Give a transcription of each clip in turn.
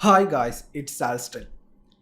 Hi guys, it's Salston.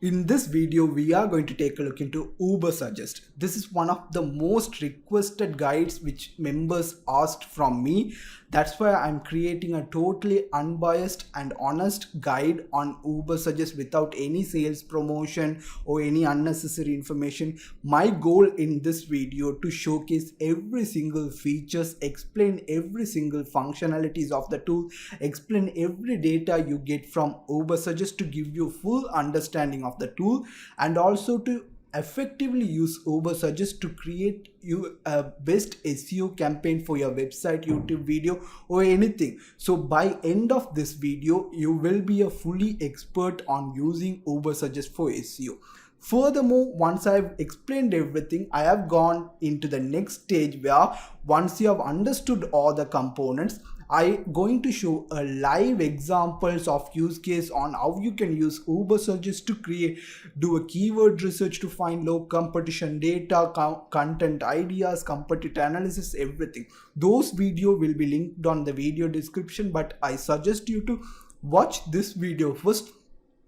In this video, we are going to take a look into Ubersuggest. This is one of the most requested guides which members asked from me. That's why I'm creating a totally unbiased and honest guide on Ubersuggest without any sales promotion or any unnecessary information. My goal in this video to showcase every single features, explain every single functionalities of the tool, explain every data you get from Ubersuggest to give you full understanding of the tool, and also to effectively use Ubersuggest to create you a best SEO campaign for your website, YouTube video, or anything. So by end of this video, you will be a fully expert on using Ubersuggest for SEO. Furthermore, once I've explained everything, I have gone into the next stage where once you have understood all the components, I'm going to show a live examples of use case on how you can use Ubersuggest to do a keyword research to find low competition data, content ideas, competitor analysis, everything. Those video will be linked on the video description, but I suggest you to watch this video first,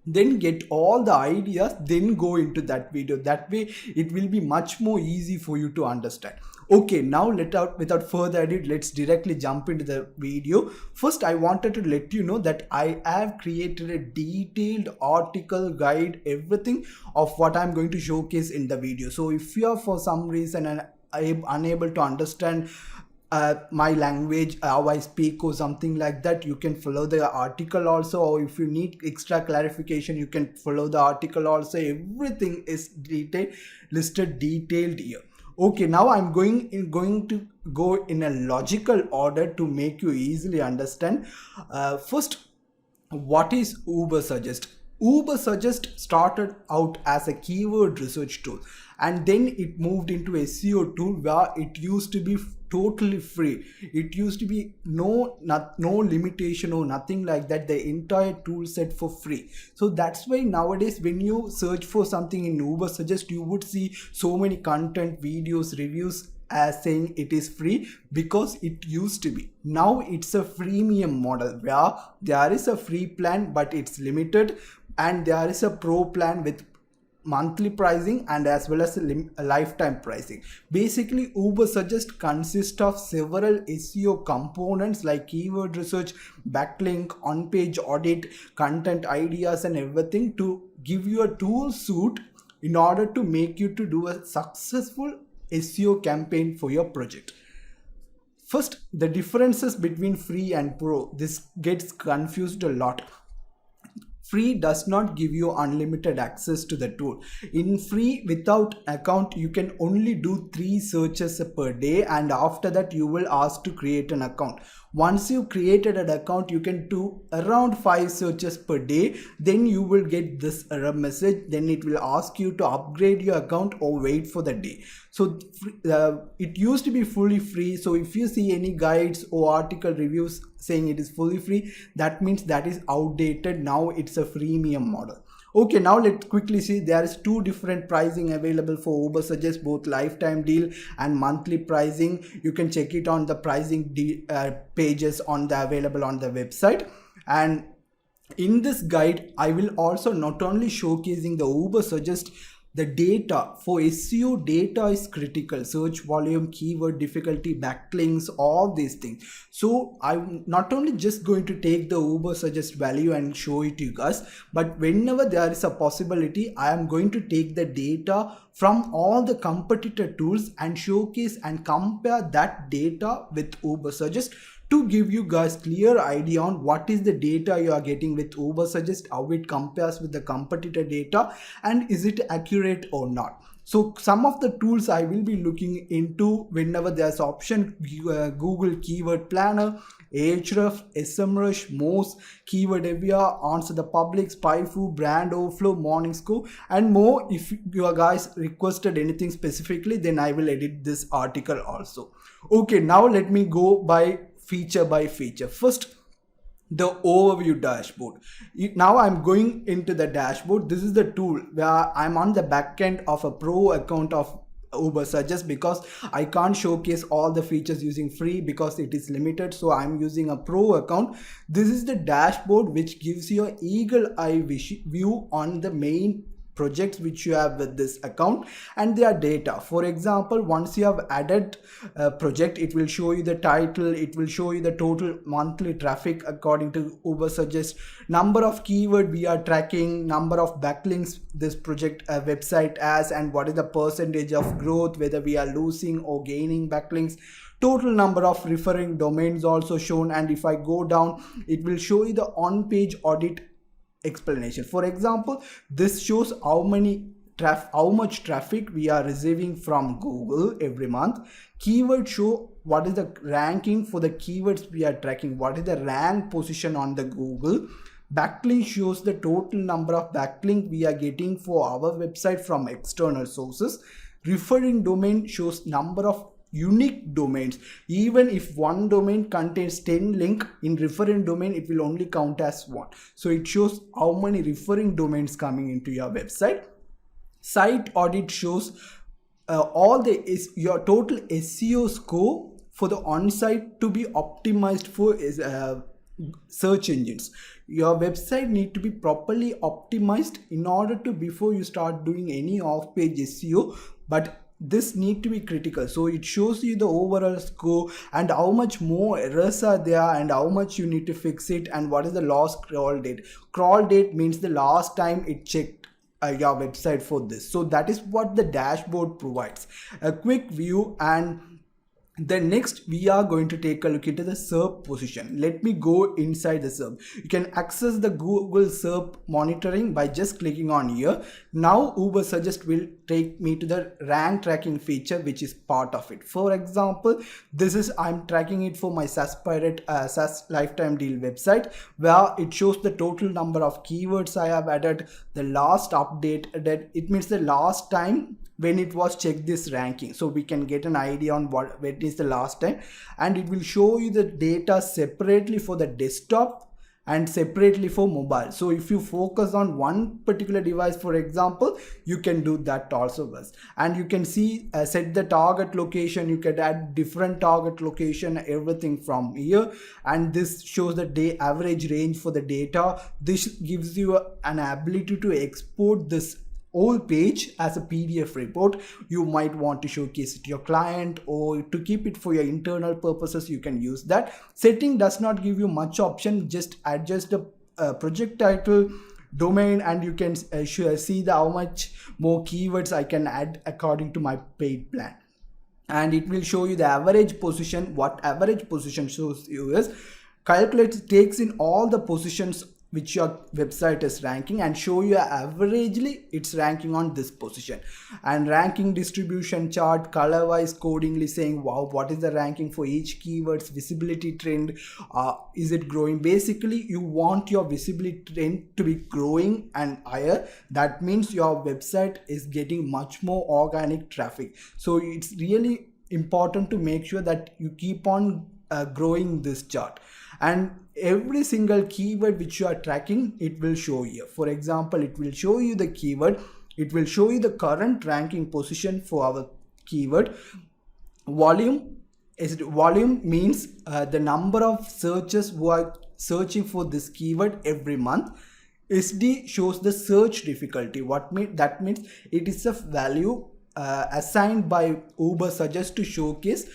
then get all the ideas, then go into that video. That way it will be much more easy for you to understand. Okay, now without further ado, let's directly jump into the video. First, I wanted to let you know that I have created a detailed article, guide, everything of what I'm going to showcase in the video. So if you are for some reason unable to understand my language, how I speak or something like that, you can follow the article also, or if you need extra clarification, you can follow the article also. Everything is listed detailed here. Okay, now I'm going to go in a logical order to make you easily understand. First, what is Ubersuggest? Ubersuggest started out as a keyword research tool, and then it moved into SEO tool where it used to be totally free. It used to be no limitation or nothing like that. The entire tool set for free. So that's why nowadays when you search for something in Ubersuggest, you would see so many content, videos, reviews as saying it is free, because it used to be. Now it's a freemium model where there is a free plan but it's limited, and there is a pro plan with monthly pricing and as well as a lifetime pricing. Basically, Ubersuggest consists of several SEO components like keyword research, backlink, on-page audit, content ideas, and everything to give you a tool suite in order to make you to do a successful SEO campaign for your project. First, the differences between free and pro. This gets confused a lot. Free does not give you unlimited access to the tool. In free, without account, you can only do 3 searches per day, and after that you will ask to create an account. Once you created an account, you can do around 5 searches per day. Then you will get this error message. Then it will ask you to upgrade your account or wait for the day. So it used to be fully free. So if you see any guides or article reviews saying it is fully free, that means that is outdated. Now it's a freemium model. Okay, now let's quickly see. There is 2 different pricing available for Ubersuggest, both lifetime deal and monthly pricing. You can check it on the pricing pages available on the website. And in this guide, I will also not only showcasing the Ubersuggest. The data for SEO data is critical. Search volume, keyword difficulty, backlinks, all these things. So I'm not only just going to take the Ubersuggest value and show it to you guys, but whenever there is a possibility, I am going to take the data from all the competitor tools and showcase and compare that data with Ubersuggest to give you guys clear idea on what is the data you are getting with Ubersuggest, how it compares with the competitor data, and is it accurate or not. So some of the tools I will be looking into whenever there's option: Google Keyword Planner, Ahrefs, SEMrush, Moz, Keywordavia, Answer the Public, SpyFu, Brand Overflow, Morningscore, and more. If you guys requested anything specifically, then I will edit this article also. Okay, now let me go by feature by feature. First, the overview dashboard. Now I'm going into the dashboard. This is the tool where I'm on the back end of a pro account of Uber Suggest, because I can't showcase all the features using free because it is limited. So I'm using a pro account. This is the dashboard which gives you an eagle eye view on the main projects which you have with this account and their data. For example, once you have added a project, it will show you the title, it will show you the total monthly traffic according to Uber Suggest, number of keyword we are tracking, number of backlinks this project website has, and what is the percentage of growth, whether we are losing or gaining backlinks, total number of referring domains also shown. And if I go down, it will show you the on-page audit explanation. For example, this shows how much traffic we are receiving from Google every month. Keyword show what is the ranking for the keywords we are tracking, what is the rank position on the Google. Backlink shows the total number of backlink we are getting for our website from external sources. Referring domain shows number of unique domains. Even if one domain contains 10 link, in referring domain it will only count as 1. So it shows how many referring domains coming into your website. Site audit shows your total SEO score for the on-site to be optimized for search engines. Your website need to be properly optimized in order to, before you start doing any off-page SEO, but this need to be critical. So it shows you the overall score and how much more errors are there and how much you need to fix it, and what is the last crawl date. Crawl date means the last time it checked your website for this. So that is what the dashboard provides, a quick view. And then next we are going to take a look into the SERP position. Let me go inside the SERP. You can access the Google SERP monitoring by just clicking on here. Now Uber Suggest will take me to the rank tracking feature, which is part of it. For example, this is, I'm tracking it for my SaaS Pirate SaaS lifetime deal website, where it shows the total number of keywords I have added, the last update that it means the last time when it was checked this ranking, so we can get an idea on when is the last time. And it will show you the data separately for the desktop and separately for mobile. So if you focus on one particular device, for example, you can do that also. And you can see set the target location, you can add different target location, everything from here. And this shows the average range for the data. This gives you an ability to export this whole page as a PDF report. You might want to showcase it to your client or to keep it for your internal purposes. You can use that. Setting does not give you much option, just adjust the project title, domain, and you can see how much more keywords I can add according to my paid plan. And it will show you the average position. What average position shows you is takes in all the positions which your website is ranking and show you averagely it's ranking on this position. And ranking distribution chart, color wise codingly saying wow, what is the ranking for each keywords, visibility trend, is it growing. Basically you want your visibility trend to be growing and higher. That means your website is getting much more organic traffic. So it's really important to make sure that you keep on growing this chart. And every single keyword which you are tracking, it will show you. For example, it will show you the keyword, it will show you the current ranking position for our keyword. Volume means the number of searchers who are searching for this keyword every month. SD shows the search difficulty. That means it is a value assigned by Uber Suggest to showcase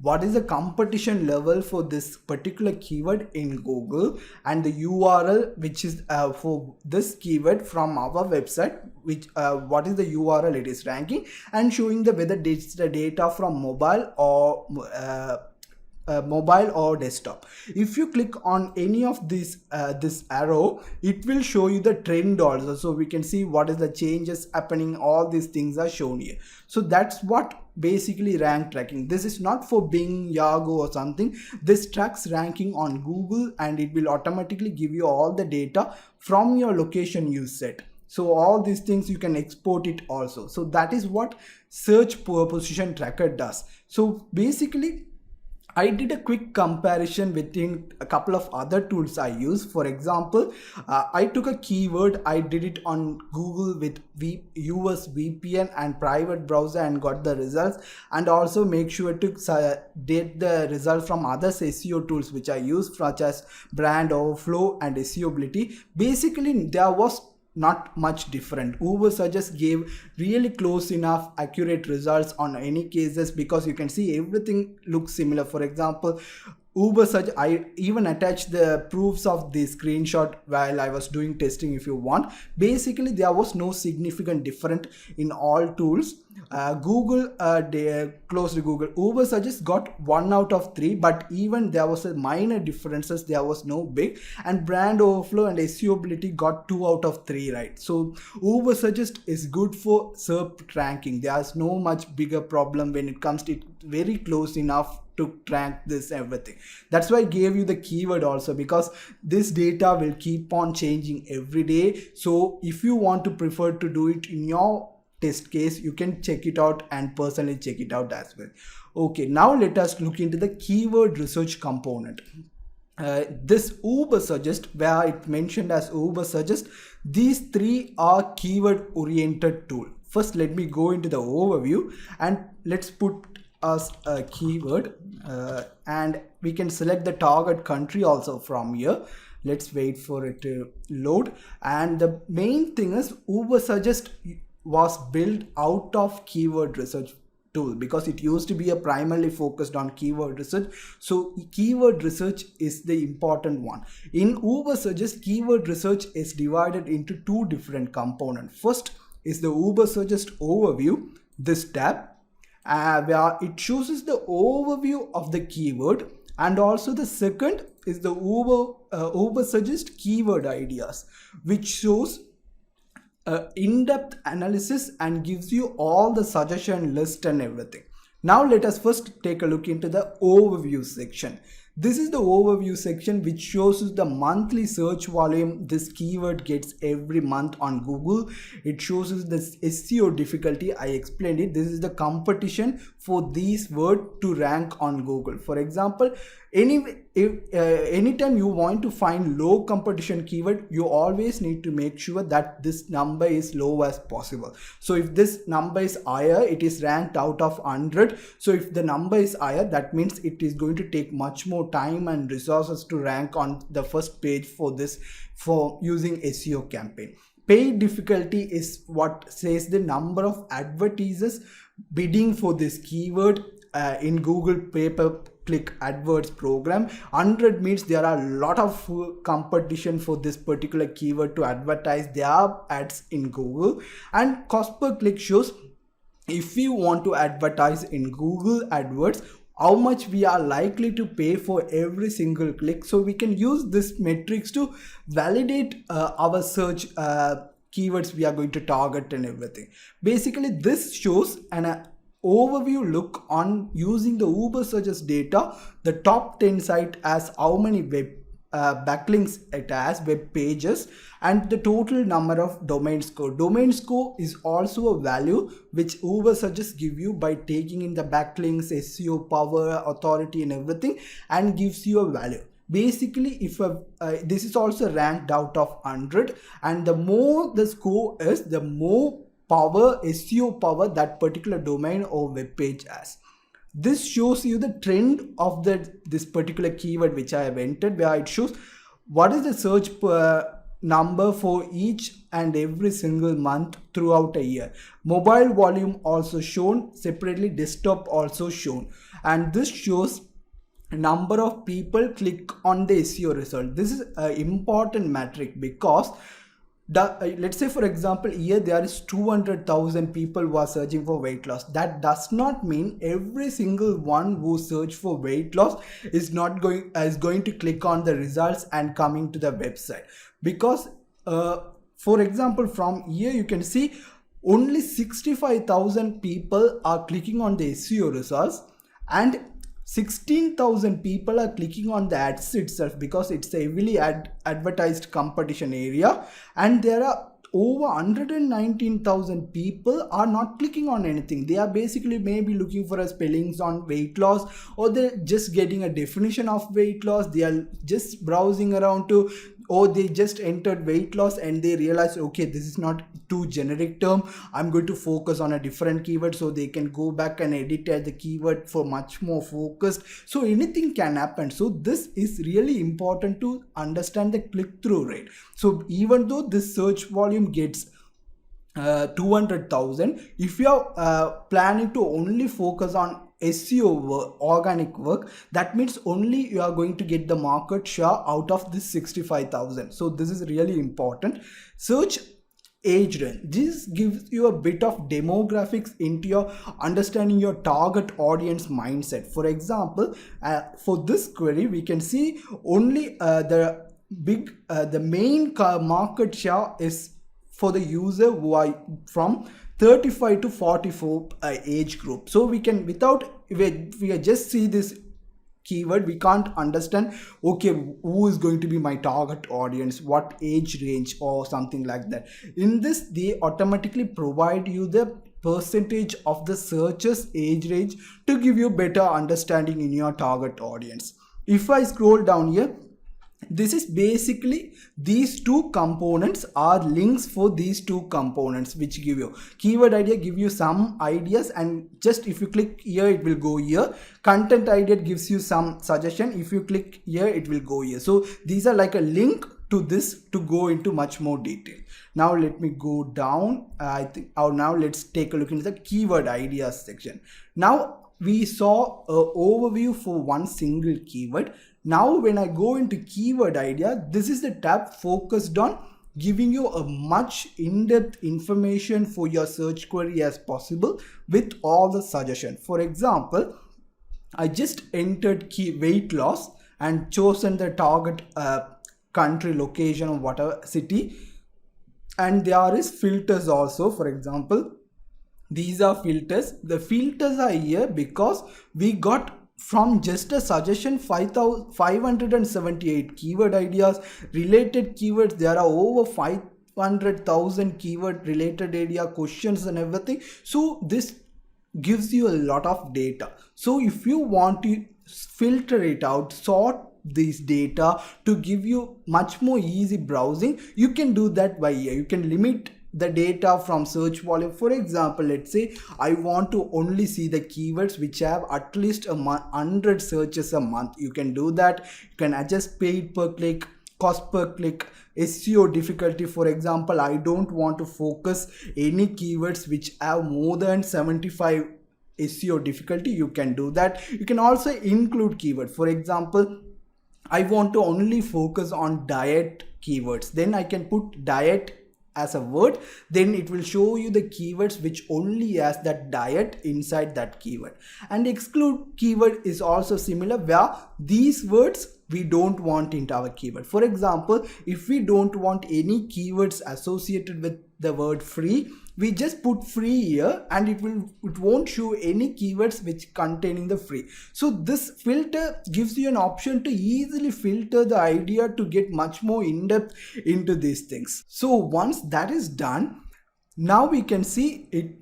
what is the competition level for this particular keyword in Google, and the URL which is for this keyword from our website, which what is the URL it is ranking, and showing the whether it's the data from mobile or desktop. If you click on any of these this arrow, it will show you the trend also, so we can see what is the changes happening. All these things are shown here. So that's what basically rank tracking. This is not for Bing, Yahoo or something. This tracks ranking on Google and it will automatically give you all the data from your location you set. So all these things you can export it also. So that is what search position tracker does. So basically I did a quick comparison between a couple of other tools I use. For example, I took a keyword, I did it on Google with US VPN and private browser and got the results, and also make sure to get the result from other SEO tools which I use, such as Brand Overflow and SEObility. Basically, there was not much different. Ubersuggest gave really close enough accurate results on any cases, because you can see everything looks similar. For example, Ubersuggest, I even attached the proofs of the screenshot while I was doing testing if you want. Basically, there was no significant difference in all tools. Google, they closed Google. Ubersuggest got 1 out of 3, but even there was a minor differences, there was no big. And Brand Overflow and SEObility got 2 out of 3, right? So Ubersuggest is good for SERP ranking. There's no much bigger problem when it comes to it, very close enough to track this everything. That's why I gave you the keyword also, because this data will keep on changing every day. So if you want to prefer to do it in your test case, you can check it out and personally check it out as well. Okay, now let us look into the keyword research component. This Ubersuggest, where it mentioned as Ubersuggest, these three are keyword oriented tool. First, let me go into the overview and let's put us a keyword, and we can select the target country also from here. Let's wait for it to load. And the main thing is Ubersuggest was built out of keyword research tool, because it used to be a primarily focused on keyword research. So keyword research is the important one. In Ubersuggest, keyword research is divided into two different components. First is the Ubersuggest overview, this tab, where it shows the overview of the keyword, and also the second is the Ubersuggest keyword ideas, which shows in-depth analysis and gives you all the suggestion list and everything. Now let us first take a look into the overview section. This is the overview section, which shows the monthly search volume this keyword gets every month on Google. It shows the SEO difficulty. I explained it. This is the competition for these words to rank on Google. For example, anytime you want to find low competition keyword, you always need to make sure that this number is low as possible. So if this number is higher, it is ranked out of 100. So if the number is higher, that means it is going to take much more time and resources to rank on the first page for this, for using SEO campaign. Paid difficulty is what says the number of advertisers bidding for this keyword in Google pay-per-click AdWords program. 100 means there are a lot of competition for this particular keyword to advertise their ads in Google. And cost per click shows if you want to advertise in Google AdWords, how much we are likely to pay for every single click. So we can use this metrics to validate our search keywords we are going to target and everything. Basically, this shows an overview look on using the Ubersuggest data. The top 10 site has how many web backlinks it has, web pages, and the total number of domain score. Domain score is also a value which Ubersuggest give you by taking in the backlinks, SEO power, authority and everything, and gives you a value. Basically, if this is also ranked out of 100, and the more the score is, the more power, SEO power, that particular domain or web page has. This shows you the trend of this particular keyword which I have entered, where it shows what is the search number for each and every single month throughout a year. Mobile volume also shown separately, desktop also shown, and this shows number of people click on the SEO result. This is an important metric, because let's say for example here there is 200,000 people who are searching for weight loss. That does not mean every single one who search for weight loss is going to click on the results and coming to the website, because for example from here you can see only 65,000 people are clicking on the SEO results, and 16,000 people are clicking on the ads itself, because it's a heavily advertised competition area, and there are over 119,000 people are not clicking on anything. They are basically maybe looking for a spellings on weight loss, or they're just getting a definition of weight loss. They are just browsing around to, or they just entered weight loss and they realize, okay, this is not too generic term, I'm going to focus on a different keyword. So they can go back and edit the keyword for much more focused. So anything can happen. So this is really important to understand the click-through rate. So even though this search volume gets 200,000, if you are planning to only focus on SEO work, organic work, that means only you are going to get the market share out of this 65,000. So this is really important. Search age range. This gives you a bit of demographics into your understanding your target audience mindset. For example, for this query, we can see only the main market share is for the user who are from 35 to 44 age group. So we can, without we just see this keyword, we can't understand, okay, who is going to be my target audience, what age range or something like that. In this, they automatically provide you the percentage of the searches age range to give you better understanding in your target audience. If I scroll down here, this is basically these two components are links for these two components, which give you keyword idea, give you some ideas, and just if you click here it will go here. Content idea gives you some suggestion, if you click here it will go here. So these are like a link to this to go into much more detail. Now let me go down. Now let's take a look into the keyword ideas section. Now we saw an overview for one single keyword. Now when I go into keyword idea, this is the tab focused on giving you a much in-depth information for your search query as possible with all the suggestion. For example, I just entered weight loss and chosen the target country, location, or whatever city, and there is filters also. For example, these are filters. The filters are here because we got from just a suggestion 578 keyword ideas, related keywords. There are over 500,000 keyword related area questions and everything. So this gives you a lot of data. So if you want to filter it out, sort this data to give you much more easy browsing, you can do that by here. You can limit the data from search volume. For example, let's say I want to only see the keywords which have at least 100 searches a month. You can do that. You can adjust paid per click, cost per click, SEO difficulty. For example, I don't want to focus any keywords which have more than 75 SEO difficulty. You can do that. You can also include keyword. For example, I want to only focus on diet keywords. Then I can put diet as a word, then it will show you the keywords which only has that diet inside that keyword. And exclude keyword is also similar, where these words we don't want into our keyword. For example, if we don't want any keywords associated with the word free, we just put free here and it won't show any keywords which containing the free. So this filter gives you an option to easily filter the idea to get much more in-depth into these things. So once that is done, now we can see it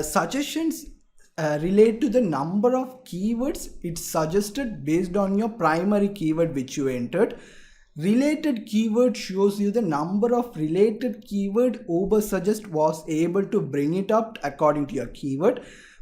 suggestions relate to the number of keywords it's suggested based on your primary keyword which you entered. Related keyword shows you the number of related keyword Ubersuggest was able to bring it up according to your keyword.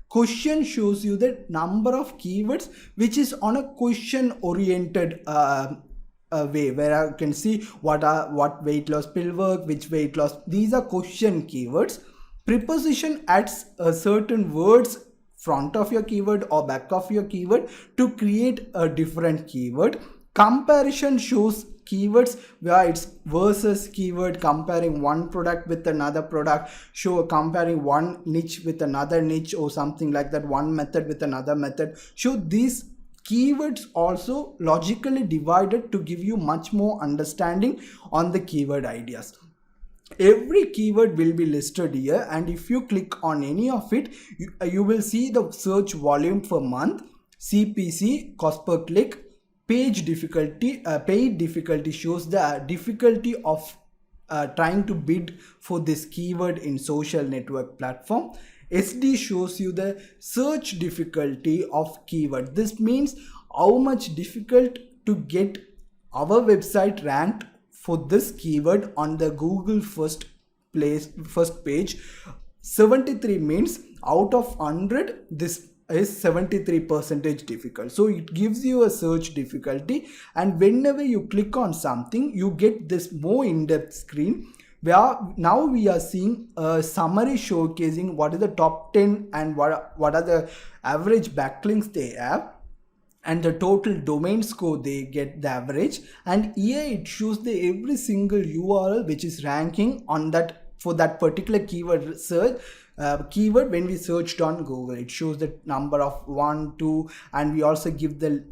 Question shows you the number of keywords which is on a question oriented way, where you can see what weight loss pill work, which weight loss. These are question keywords. Preposition adds certain words front of your keyword or back of your keyword to create a different keyword. Comparison shows keywords where it's versus keyword, comparing one product with another product, comparing one niche with another niche or something like that, one method with another method. So these keywords also logically divided to give you much more understanding on the keyword ideas. Every keyword will be listed here, and if you click on any of it, you will see the search volume per month, CPC, cost per click, page difficulty. Paid difficulty shows the difficulty of trying to bid for this keyword in social network platform. SD shows you the search difficulty of keyword. This means how much difficult to get our website ranked for this keyword on the Google first page. 73 means out of 100, this is 73% difficult. So it gives you a search difficulty, and whenever you click on something, you get this more in-depth screen where now we are seeing a summary showcasing what is the top 10 and what are the average backlinks they have, and the total domain score they get, the average. And here it shows the every single URL which is ranking on that for that particular keyword search keyword. When we searched on Google, it shows the number of 1, 2, and they also give the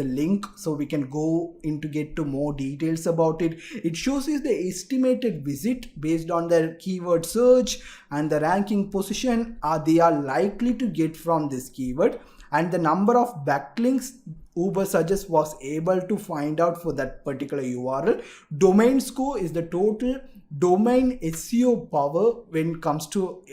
link, so we can go into get to more details about it. It shows you the estimated visit based on their keyword search and the ranking position they are likely to get from this keyword, and the number of backlinks Ubersuggest was able to find out for that particular URL. Domain score is the total domain SEO power when it comes to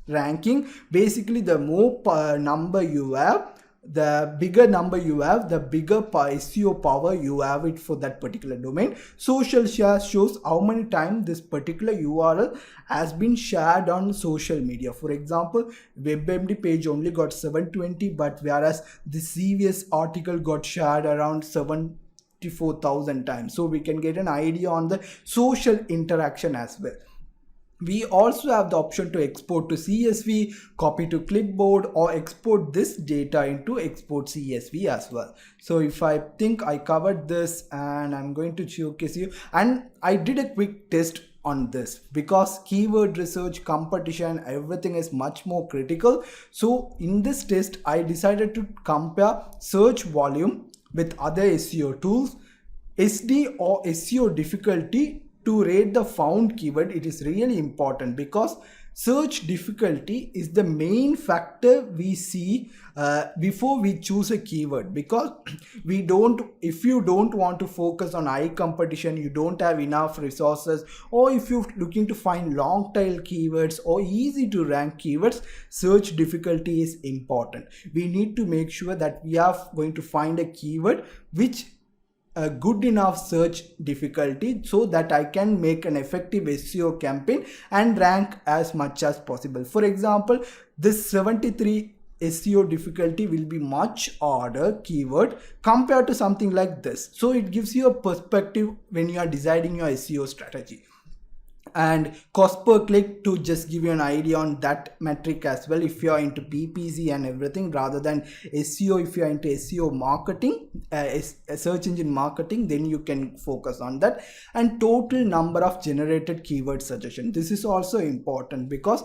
ranking. Basically, the more number you have, the bigger number you have, the bigger SEO power you have it for that particular domain. Social share shows how many times this particular URL has been shared on social media. For example, WebMD page only got 720, but whereas the CVS article got shared around 74,000 times. So we can get an idea on the social interaction as well. We also have the option to export to CSV, copy to clipboard, or export this data into export CSV as well. So if I think I covered this, and I'm going to showcase you, and I did a quick test on this because keyword research, competition, everything is much more critical. So in this test, I decided to compare search volume with other SEO tools, SD or SEO difficulty to rate the found keyword. It is really important because search difficulty is the main factor we see before we choose a keyword, because if you don't want to focus on high competition, you don't have enough resources, or if you're looking to find long tail keywords or easy to rank keywords, search difficulty is important. We need to make sure that we are going to find a keyword which a good enough search difficulty so that I can make an effective SEO campaign and rank as much as possible. For example, this 73 SEO difficulty will be much harder keyword compared to something like this. So it gives you a perspective when you are deciding your SEO strategy. And cost per click to just give you an idea on that metric as well, if you are into PPC and everything rather than SEO. If you are into SEO marketing, search engine marketing, then you can focus on that. And total number of generated keyword suggestion, this is also important because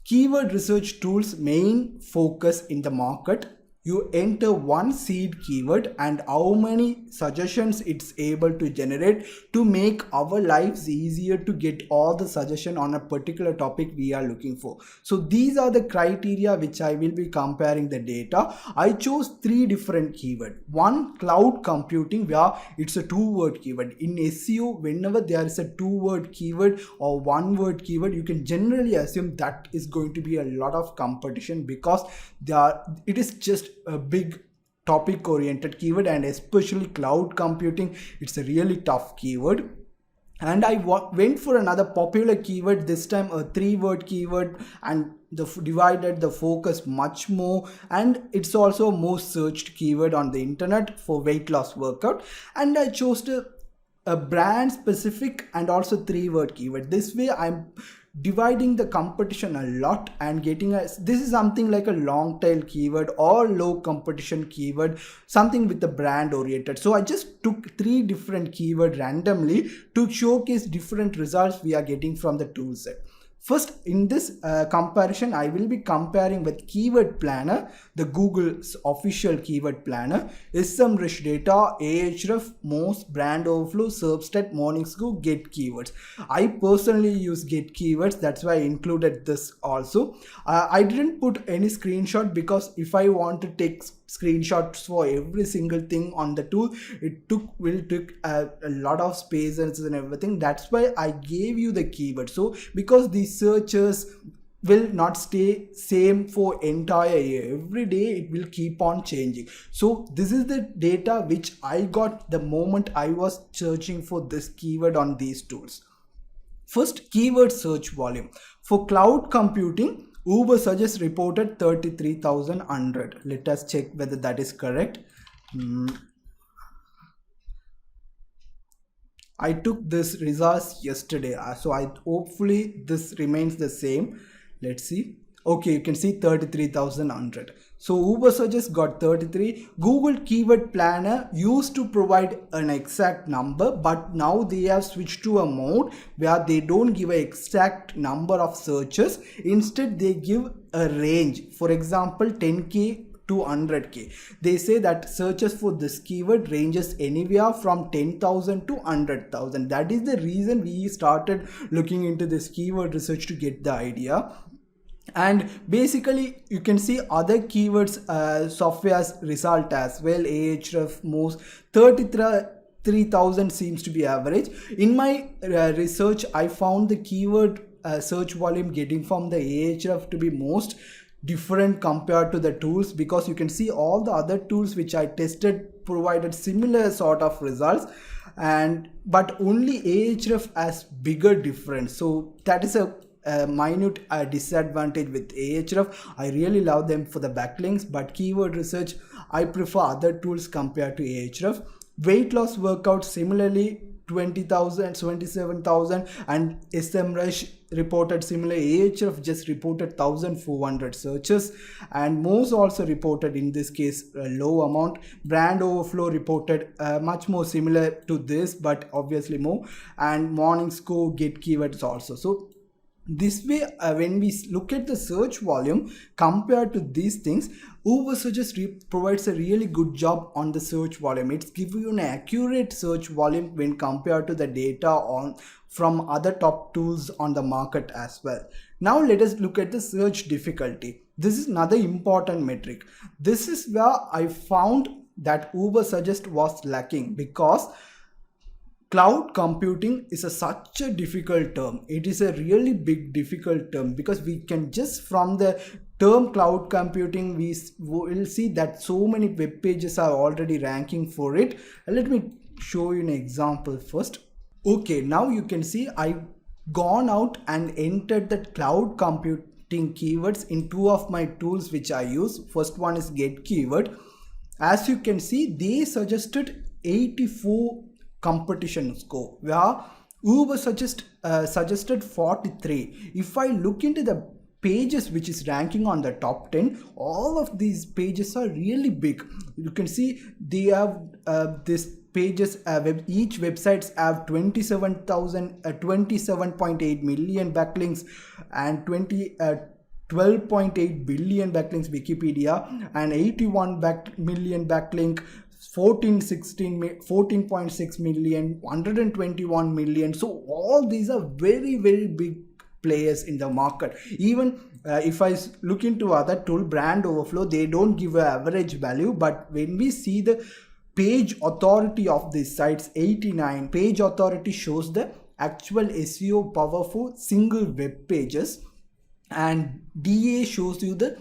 keyword research tools main focus in the market. You enter one seed keyword and how many suggestions it's able to generate to make our lives easier to get all the suggestion on a particular topic we are looking for. So these are the criteria which I will be comparing the data. I chose 3 different keywords. One, cloud computing, where it's a 2-word keyword. In SEO, whenever there is a 2-word keyword or 1-word keyword, you can generally assume that is going to be a lot of competition because it is just a big topic oriented keyword, and especially cloud computing, it's a really tough keyword. And I went for another popular keyword, this time a 3-word keyword, and divided the focus much more, and it's also a most searched keyword on the internet for weight loss workout. And I chose a brand specific and also 3-word keyword. This way I'm dividing the competition a lot and getting this is something like a long tail keyword or low competition keyword, something with the brand oriented. So I just took 3 different keywords randomly to showcase different results we are getting from the tool set. First, in this comparison, I will be comparing with Keyword Planner, the Google's official keyword planner, SEMrush Data, Ahrefs, Moz, Brand Overflow, Serpstat, Morningscore, Get Keywords. I personally use Get Keywords, that's why I included this also. I didn't put any screenshot because if I want to take screenshots for every single thing on the tool. It will took a lot of spaces and everything. That's why I gave you the keyword. So because these searches will not stay same for entire year, every day it will keep on changing. So this is the data which I got the moment I was searching for this keyword on these tools. First, keyword search volume. For cloud computing, Ubersuggest reported 33,100. Let us check whether that is correct. I took this results yesterday, so I hopefully this remains the same. Let's see. Okay, you can see 33,100. So Ubersuggest got 33. Google Keyword Planner used to provide an exact number, but now they have switched to a mode where they don't give an exact number of searches. Instead, they give a range. For example, 10K to 100K. They say that searches for this keyword ranges anywhere from 10,000 to 100,000. That is the reason we started looking into this keyword research to get the idea. And basically you can see other keywords software's result as well. Ahref moves 33,000 seems to be average. In my research I found the keyword search volume getting from the Ahref to be most different compared to the tools, because you can see all the other tools which I tested provided similar sort of results, and but only Ahref has bigger difference. So that is a minute disadvantage with Ahref. I really love them for the backlinks, but keyword research I prefer other tools compared to Ahref. Weight loss workouts similarly 20,000, 27,000, and SEMrush reported similar. Ahref just reported 1,400 searches, and Moz also reported in this case a low amount. Brand Overflow reported much more similar to this, but obviously more, and Morningscore Get Keywords also. So this way, when we look at the search volume compared to these things, Ubersuggest provides a really good job on the search volume. It's giving you an accurate search volume when compared to the data from other top tools on the market as well. Now let us look at the search difficulty. This is another important metric. This is where I found that Ubersuggest was lacking, because cloud computing is such a difficult term. It is a really big difficult term, because we can just from the term cloud computing we will see that so many web pages are already ranking for it. Let me show you an example first. Okay, now you can see I've gone out and entered the cloud computing keywords in two of my tools which I use. First one is Get Keyword. As you can see, they suggested 84 competition score, where Ubersuggest suggested 43. If I look into the pages which is ranking on the top 10, all of these pages are really big. You can see they have this pages, each websites have 27.8 million backlinks and 12.8 billion backlinks Wikipedia, and 81 million backlink, 14.6 million, 121 million. So all these are very big players in the market. Even if I look into other tool, Brand Overflow, they don't give an average value, but when we see the page authority of these sites, 89 page authority shows the actual SEO powerful single web pages, and DA shows you the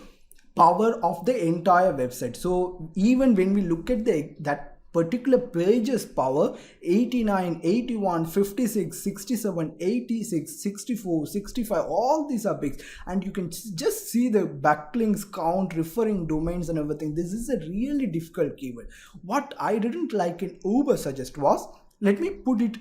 power of the entire website. So even when we look at that particular page's power, 89, 81, 56, 67, 86, 64, 65, all these are big, and you can just see the backlinks count, referring domains and everything. This is a really difficult keyword. What I didn't like in Ubersuggest was, let me put it,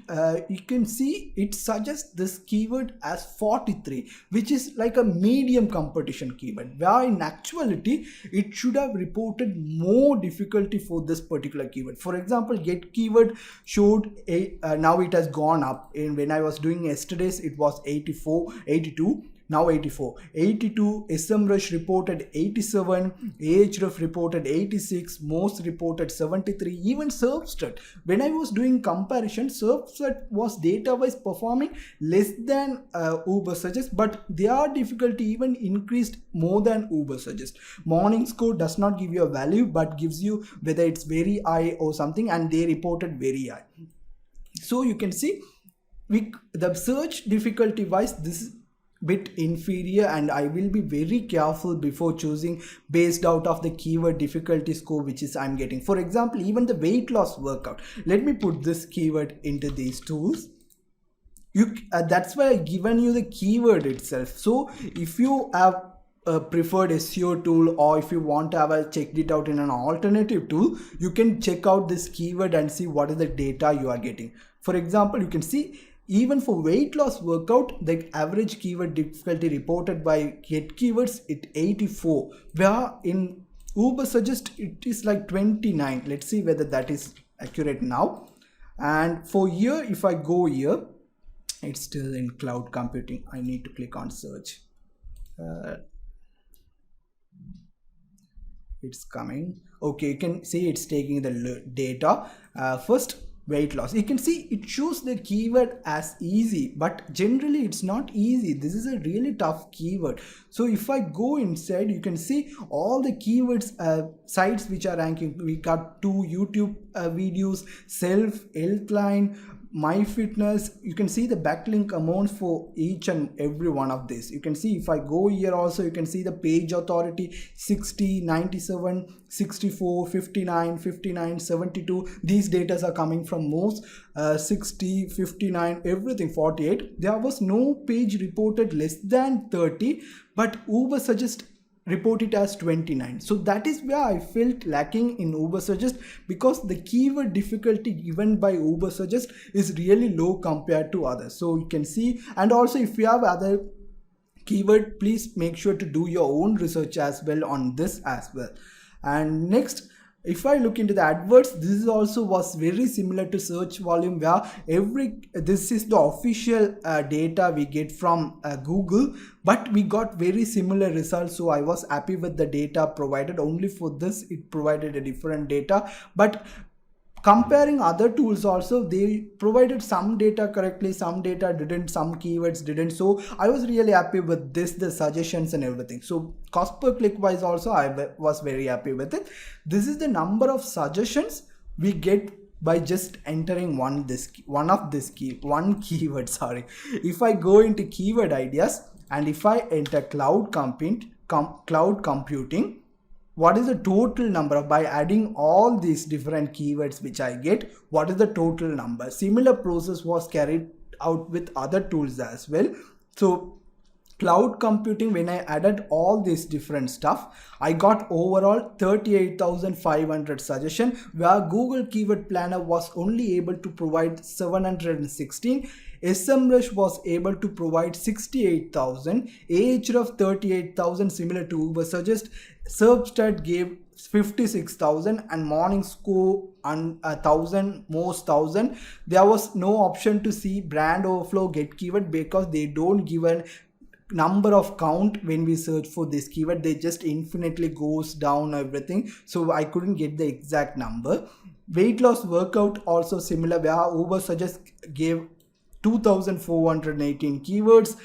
you can see it suggests this keyword as 43, which is like a medium competition keyword, where in actuality it should have reported more difficulty for this particular keyword. For example, Get Keyword showed now it has gone up. And when I was doing yesterday's, it was 84, 82. now 84, 82, SEMrush reported 87, Ahref reported 86, Moz reported 73, even Surfstat. When I was doing comparison, Surfstat was data-wise performing less than Ubersuggest, but their difficulty even increased more than Ubersuggest. Morning score does not give you a value, but gives you whether it's very high or something, and they reported very high. So you can see the search difficulty wise, this is bit inferior, and I will be very careful before choosing based out of the keyword difficulty score which is I'm getting. For example, even the weight loss workout, let me put this keyword into these tools. That's why I given you the keyword itself. So if you have a preferred SEO tool, or if you want to have checked it out in an alternative tool, you can check out this keyword and see what is the data you are getting. For example, you can see even for weight loss workout, the average keyword difficulty reported by Get Keywords is 84, where in Ubersuggest it is like 29. Let's see whether that is accurate now. And for here, if I go here, it's still in cloud computing. I need to click on search. It's coming. Okay, you can see it's taking the data. First, weight loss. You can see it shows the keyword as easy, but generally it's not easy. This is a really tough keyword. So if I go inside, you can see all the keywords sites which are ranking. We got 2 YouTube videos, self, healthline, my fitness. You can see the backlink amounts for each and every one of this. You can see if I go here also, you can see the page authority 60, 97, 64, 59, 59, 72. These data are coming from Moz, 60, 59, everything 48. There was no page reported less than 30, but Ubersuggest report it as 29. So that is where I felt lacking in Ubersuggest, because the keyword difficulty given by Ubersuggest is really low compared to others. So you can see, and also if you have other keyword, please make sure to do your own research as well on this as well. And next, if I look into the adverts, this also was very similar to search volume, where this is the official data we get from Google, but we got very similar results. So I was happy with the data provided. Only for this it provided a different data, but comparing other tools also, they provided some data correctly, some data didn't, some keywords didn't. So I was really happy with this, the suggestions and everything. So cost per click wise also, I was very happy with it. This is the number of suggestions we get by just entering one keyword, sorry. If I go into keyword ideas and if I enter cloud computing, what is the total number of, by adding all these different keywords which I get, what is the total number? Similar process was carried out with other tools as well. So cloud computing, when I added all this different stuff, I got overall 38,500 suggestion, where Google Keyword Planner was only able to provide 716. SEMrush was able to provide 68,000, Ahref 38,000, similar to Ubersuggest. Surfstat gave 56,000, and Morning Score and 1,000, Moz 1,000. There was no option to see Brand Overflow, Get Keyword, because they don't give a number of count when we search for this keyword. They just infinitely goes down everything, so I couldn't get the exact number. Weight loss workout also similar, where Ubersuggest gave 2,418 keywords.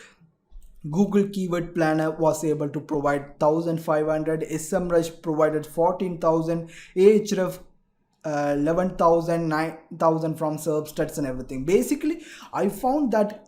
Google Keyword Planner was able to provide 1,500. SEMrush provided 14,000. Ahref 11,000, 9,000 from Surfstats and everything. Basically, I found that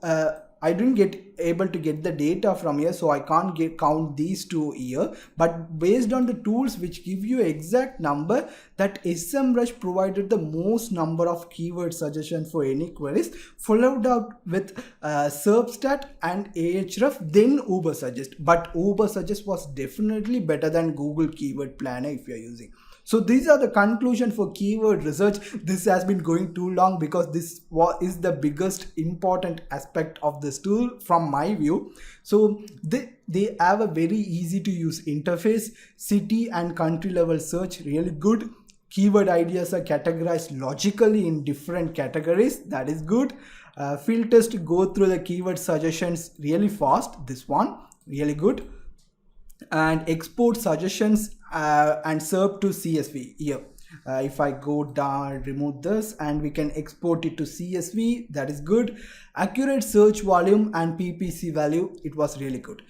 I didn't get able to get the data from here, so I can't count these two here. But based on the tools which give you exact number, that SEMrush provided the most number of keyword suggestions for any queries, followed up with Surfstat and Ahref, then Ubersuggest. But Ubersuggest was definitely better than Google Keyword Planner if you are using. So these are the conclusion for keyword research. This has been going too long because this is the biggest important aspect of this tool from my view. So they have a very easy to use interface, city and country level search, really good. Keyword ideas are categorized logically in different categories, that is good. filters to go through the keyword suggestions really fast. This one really good. And export suggestions and serve to CSV here. If I go down, remove this, and we can export it to CSV. That is good. Accurate search volume and PPC value, it was really good.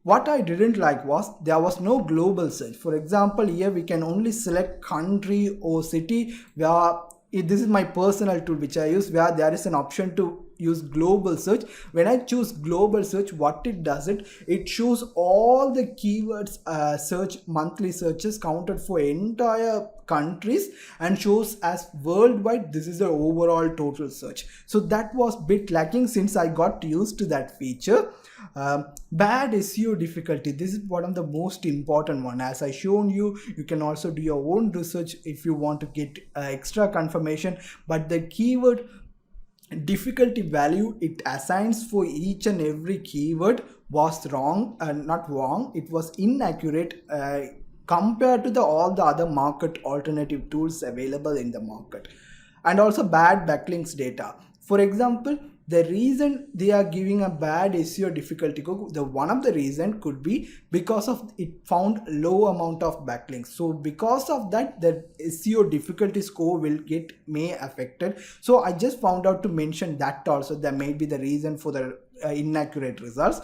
What I didn't like was there was no global search. For example, here we can only select country or city, where this is my personal tool which I use, where there is an option to use global search. When I choose global search, what it does, it shows all the keywords search monthly searches counted for entire countries and shows as worldwide. This is the overall total search. So that was bit lacking since I got used to that feature. Bad SEO difficulty, this is one of the most important one. As I shown you, you can also do your own research if you want to get extra confirmation, but the keyword difficulty value it assigns for each and every keyword was wrong, not wrong, it was inaccurate compared to all the other market alternative tools available in the market. And also bad backlinks data. For example, the reason they are giving a bad SEO difficulty, the one of the reason could be because of it found low amount of backlinks. So because of that, the SEO difficulty score will may affected. So I just found out to mention that also, that may be the reason for the inaccurate results.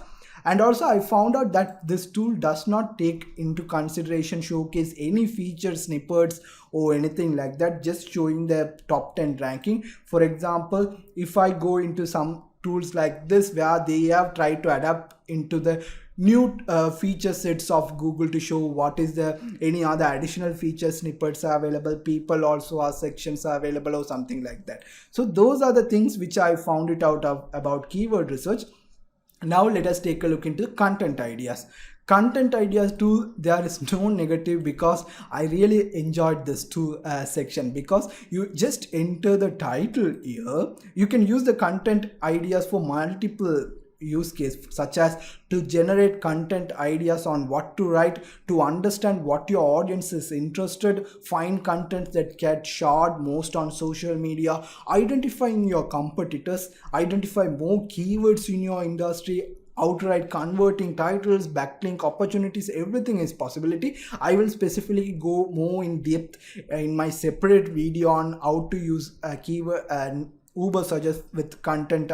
And also I found out that this tool does not take into consideration showcase any feature snippets or anything like that, just showing the top 10 ranking. For example, if I go into some tools like this where they have tried to adapt into the new feature sets of Google to show what is the any other additional feature snippets are available, people also are sections are available or something like that. So those are the things which I found it out of about keyword research. Now let us take a look into content ideas. Content ideas tool, there is no negative because I really enjoyed this tool section, because you just enter the title here. You can use the content ideas for multiple use case, such as to generate content ideas on what to write, to understand what your audience is interested, find content that get shared most on social media, identifying your competitors, identify more keywords in your industry, outright converting titles, backlink opportunities, everything is possibility. I will specifically go more in depth in my separate video on how to use keyword and Uber searches with content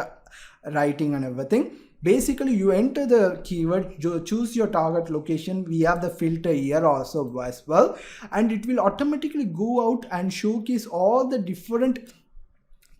writing and everything. Basically, you enter the keyword, choose your target location. We have the filter here also as well, and it will automatically go out and showcase all the different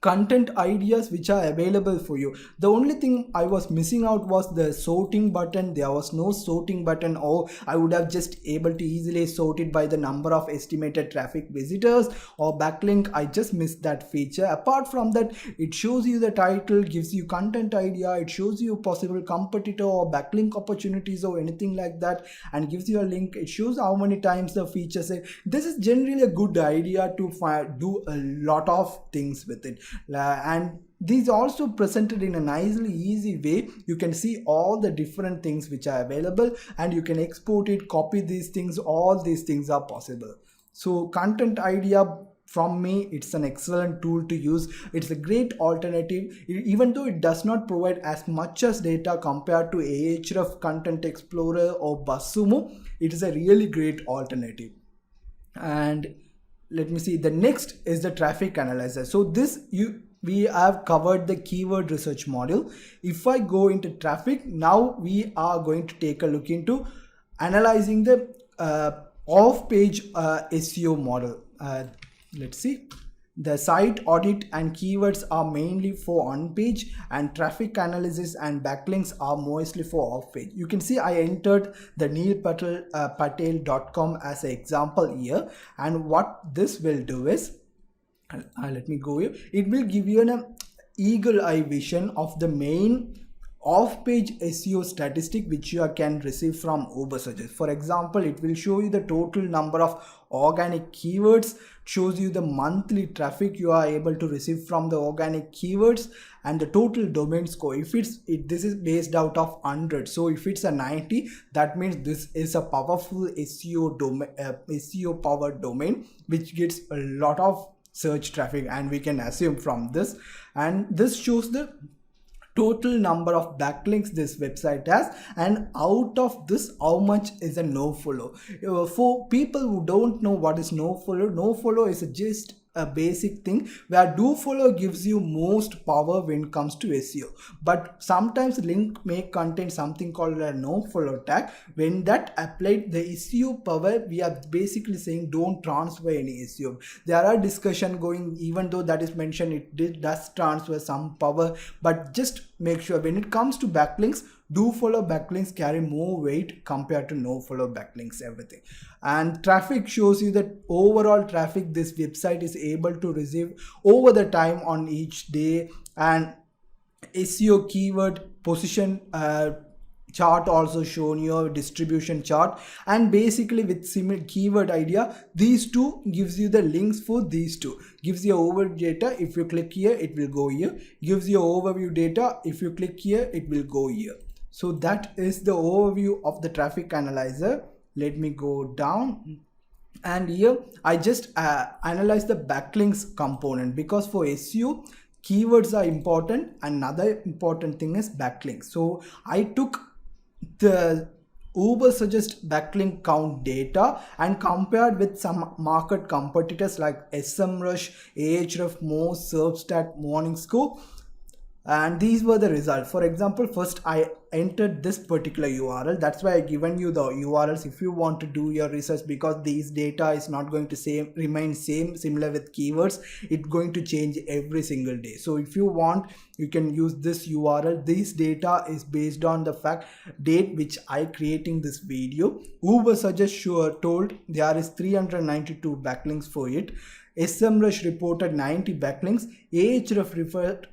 content ideas which are available for you. The only thing I was missing out was the sorting button. There was no sorting button, or I would have just able to easily sort it by the number of estimated traffic visitors or backlink. I just missed that feature. Apart from that, it shows you the title, gives you content idea, it shows you possible competitor or backlink opportunities or anything like that, and gives you a link. It shows how many times the feature say. This is generally a good idea to do a lot of things with it. And these also presented in a nicely easy way. You can see all the different things which are available, and you can export it, copy these things. All these things are possible. So content idea, from me, it's an excellent tool to use. It's a great alternative, even though it does not provide as much as data compared to Ahrefs, Content Explorer or BuzzSumo. It is a really great alternative. And let me see, the next is the traffic analyzer. So we have covered the keyword research module. If I go into traffic, now we are going to take a look into analyzing the off-page SEO model. Let's see. The site audit and keywords are mainly for on-page, and traffic analysis and backlinks are mostly for off-page. You can see I entered the neilpatel.com as an example here, and what this will do is, let me go here. It will give you an eagle eye vision of the main off-page SEO statistic which you can receive from Uber searches. For example, it will show you the total number of organic keywords, shows you the monthly traffic you are able to receive from the organic keywords, and the total domain score. If this is based out of 100, so if it's a 90, that means this is a powerful SEO domain, SEO powered domain which gets a lot of search traffic, and we can assume from this, and this shows the total number of backlinks this website has, and out of this how much is a no follow. For people who don't know what is no follow is just a basic thing where do follow gives you most power when it comes to SEO, but sometimes link may contain something called a no follow tag. When that applied the SEO power, we are basically saying don't transfer any SEO. There are discussion going, even though that is mentioned, it does transfer some power, but just make sure when it comes to backlinks, do follow backlinks carry more weight compared to no follow backlinks, everything. And traffic shows you that overall traffic this website is able to receive over the time on each day, and SEO keyword position chart also shown your distribution chart, and basically with similar keyword idea, these two gives you the links for these two, gives you overview data. If you click here it will go here, gives you overview data. If you click here it will go here. So that is the overview of the traffic analyzer. Let me go down, and here I just analyze the backlinks component, because for SEO keywords are important. Another important thing is backlinks. So I took the Ubersuggest backlink count data and compared with some market competitors like SEMrush, Ahrefs, Moz, SERPstat, Morningscope, and these were the results. For example, first I entered this particular URL. That's why I given you the URLs if you want to do your research, because these data is not going to remain similar with keywords. It's going to change every single day. So if you want, you can use this URL. This data is based on the date which I creating this video. Ubersuggest told there is 392 backlinks for it. SEMrush reported 90 backlinks. Ahrefs referred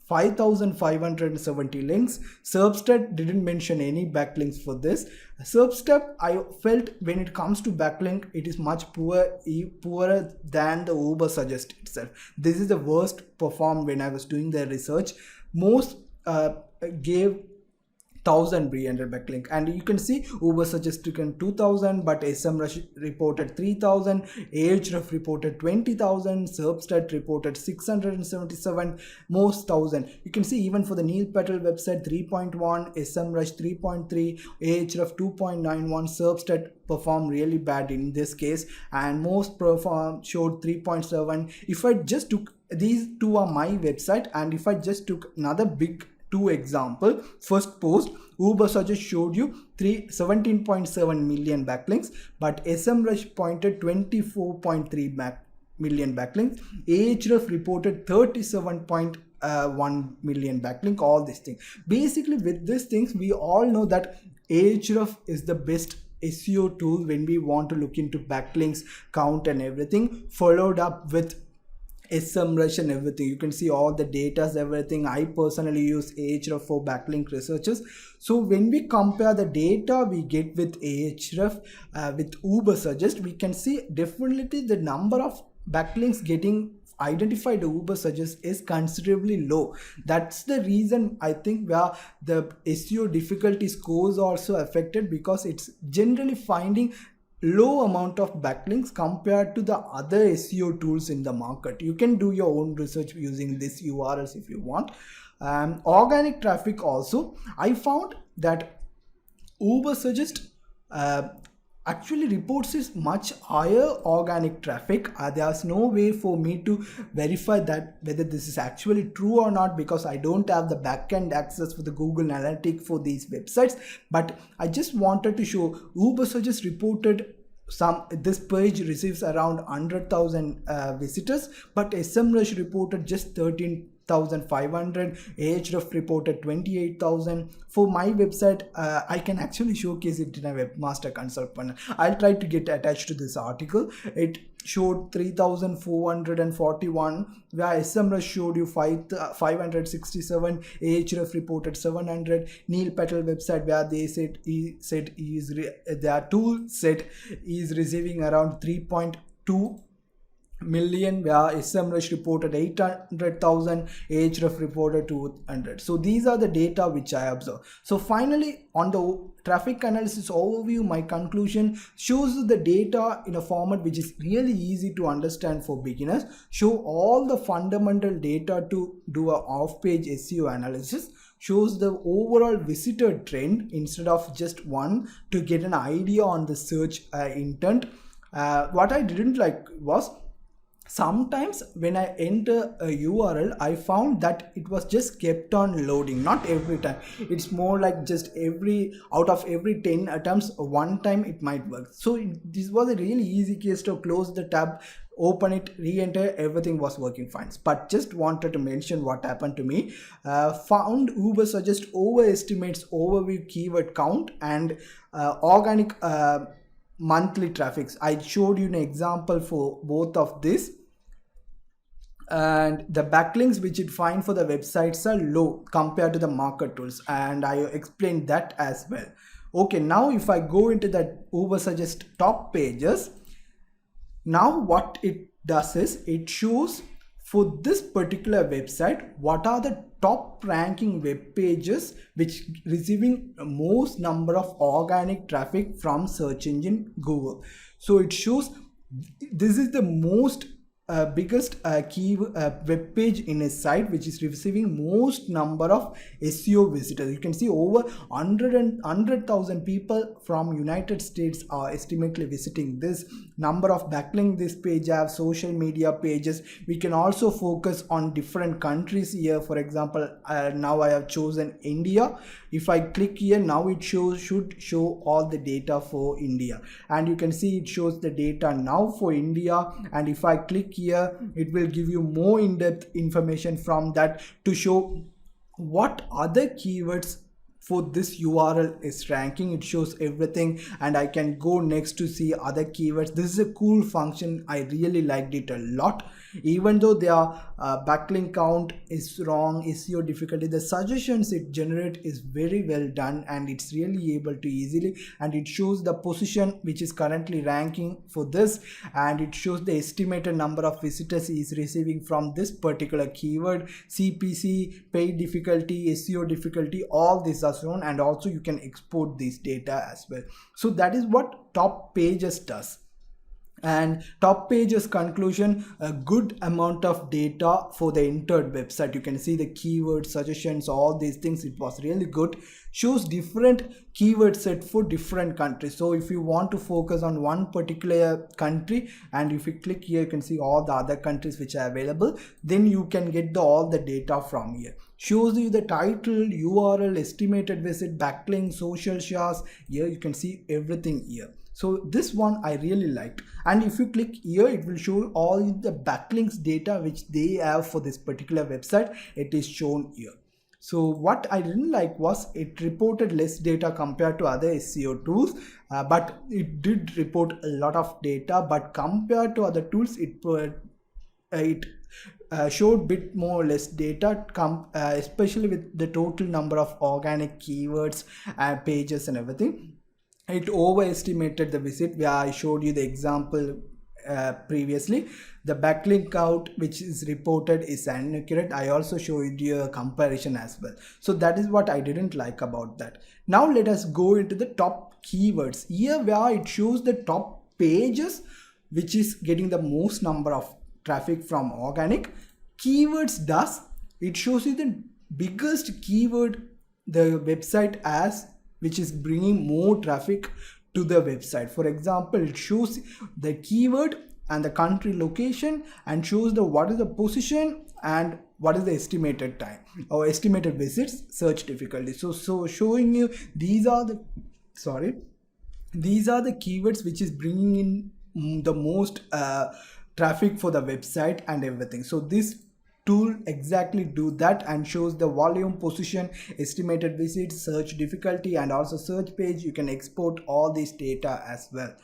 5,570 links. SERPstat didn't mention any backlinks for this. SERPstat, I felt when it comes to backlink, it is much poorer than the Ubersuggest itself. This is the worst performed when I was doing the research. Most gave 1,300 backlink, and you can see Ubersuggest took 2,000, but SEMrush reported 3,000, Ahrefs reported 20,000, SERPstat reported 677, most 1,000. You can see even for the Neil Patel website 3.1, SEMrush 3.3, Ahrefs 2.91, SERPstat performed really bad in this case, and most showed 3.7. If I just took these two are my website, and if I just took another big two example, first post Ubersuggest showed you 17.7 million backlinks, but SEMrush pointed 24.3 million backlinks. Ahrefs reported 37.1 million backlink. All these things, basically with these things we all know that Ahrefs is the best SEO tool when we want to look into backlinks count and everything, followed up with SEMrush and everything. You can see all the data, everything. I personally use Ahrefs for backlink researches. So when we compare the data we get with Ahrefs with Ubersuggest, we can see definitely the number of backlinks getting identified Ubersuggest is considerably low. That's the reason I think where the SEO difficulty scores also affected, because it's generally finding low amount of backlinks compared to the other SEO tools in the market. You can do your own research using these URLs if you want. Organic traffic also, I found that Ubersuggest actually reports is much higher organic traffic. There's no way for me to verify that whether this is actually true or not, because I don't have the backend access for the Google Analytics for these websites. But I just wanted to show Ubersuggest reported this page receives around 100,000 visitors, but SEMrush reported just 13,500. Ahrefs reported 28,000. For my website, I can actually showcase it in a Webmaster Consult panel. I'll try to get attached to this article. It showed 3,441, where SEMrush showed you 567. Ahrefs reported 700. Neil Patel website, where they said their tool said he is receiving around 3.2 million, where SEMrush reported 800,000, Ahref reported 200. So these are the data which I observe. So finally, on the traffic analysis overview, my conclusion shows the data in a format which is really easy to understand for beginners, show all the fundamental data to do a off-page SEO analysis, shows the overall visitor trend instead of just one, to get an idea on the search intent. What I didn't like was, sometimes when I enter a URL, I found that it was just kept on loading. Not every time, it's more like just out of every 10 attempts, one time it might work. So this was a really easy case to close the tab, open it, re-enter, everything was working fine. But just wanted to mention what happened to me. Found Ubersuggest overestimates overview keyword count and organic monthly traffics. I showed you an example for both of this, and the backlinks which it find for the websites are low compared to the market tools, and I explained that as well. Okay, now if I go into that Ubersuggest top pages, now what it does is it shows for this particular website what are the top ranking web pages which receiving most number of organic traffic from search engine Google. So it shows this is the most biggest key web page in a site which is receiving most number of SEO visitors. You can see over 100,000 people from United States are estimately visiting this. Number of backlink this page have, social media pages. We can also focus on different countries here. For example, now I have chosen India. If I click here, now it should show all the data for India, and you can see it shows the data now for India. And if I click here, it will give you more in-depth information from that to show what other keywords for this URL is ranking. It shows everything, and I can go next to see other keywords. This is a cool function. I really liked it a lot. Even though their backlink count is wrong, SEO difficulty, the suggestions it generates is very well done, and it's really able to easily, and it shows the position which is currently ranking for this, and it shows the estimated number of visitors is receiving from this particular keyword, CPC, paid difficulty, SEO difficulty, all these are shown, and also you can export this data as well. So that is what top pages does. And top pages conclusion, a good amount of data for the entered website. You can see the keyword suggestions, all these things. It was really good. Shows different keyword set for different countries. So if you want to focus on one particular country, and if you click here, you can see all the other countries which are available, then you can get all the data from here. Shows you the title, URL, estimated visit, backlink, social shares. Here you can see everything here. So this one I really liked, and if you click here, it will show all the backlinks data which they have for this particular website. It is shown here. So what I didn't like was it reported less data compared to other SEO tools, but it did report a lot of data. But compared to other tools, it showed bit more or less data, especially with the total number of organic keywords and pages and everything. It overestimated the visit, where I showed you the example previously. The backlink count which is reported is inaccurate. I also showed you a comparison as well. So that is what I didn't like about that. Now let us go into the top keywords. Here where it shows the top pages which is getting the most number of traffic from organic. Keywords does, it shows you the biggest keyword the website has, which is bringing more traffic to the website. For example, it shows the keyword and the country location, and shows the what is the position and what is the estimated time or estimated visits, search difficulty. So showing you these are the keywords which is bringing in the most traffic for the website and everything. So this tool exactly do that and shows the volume, position, estimated visits, search difficulty, and also search page. You can export all this data as well.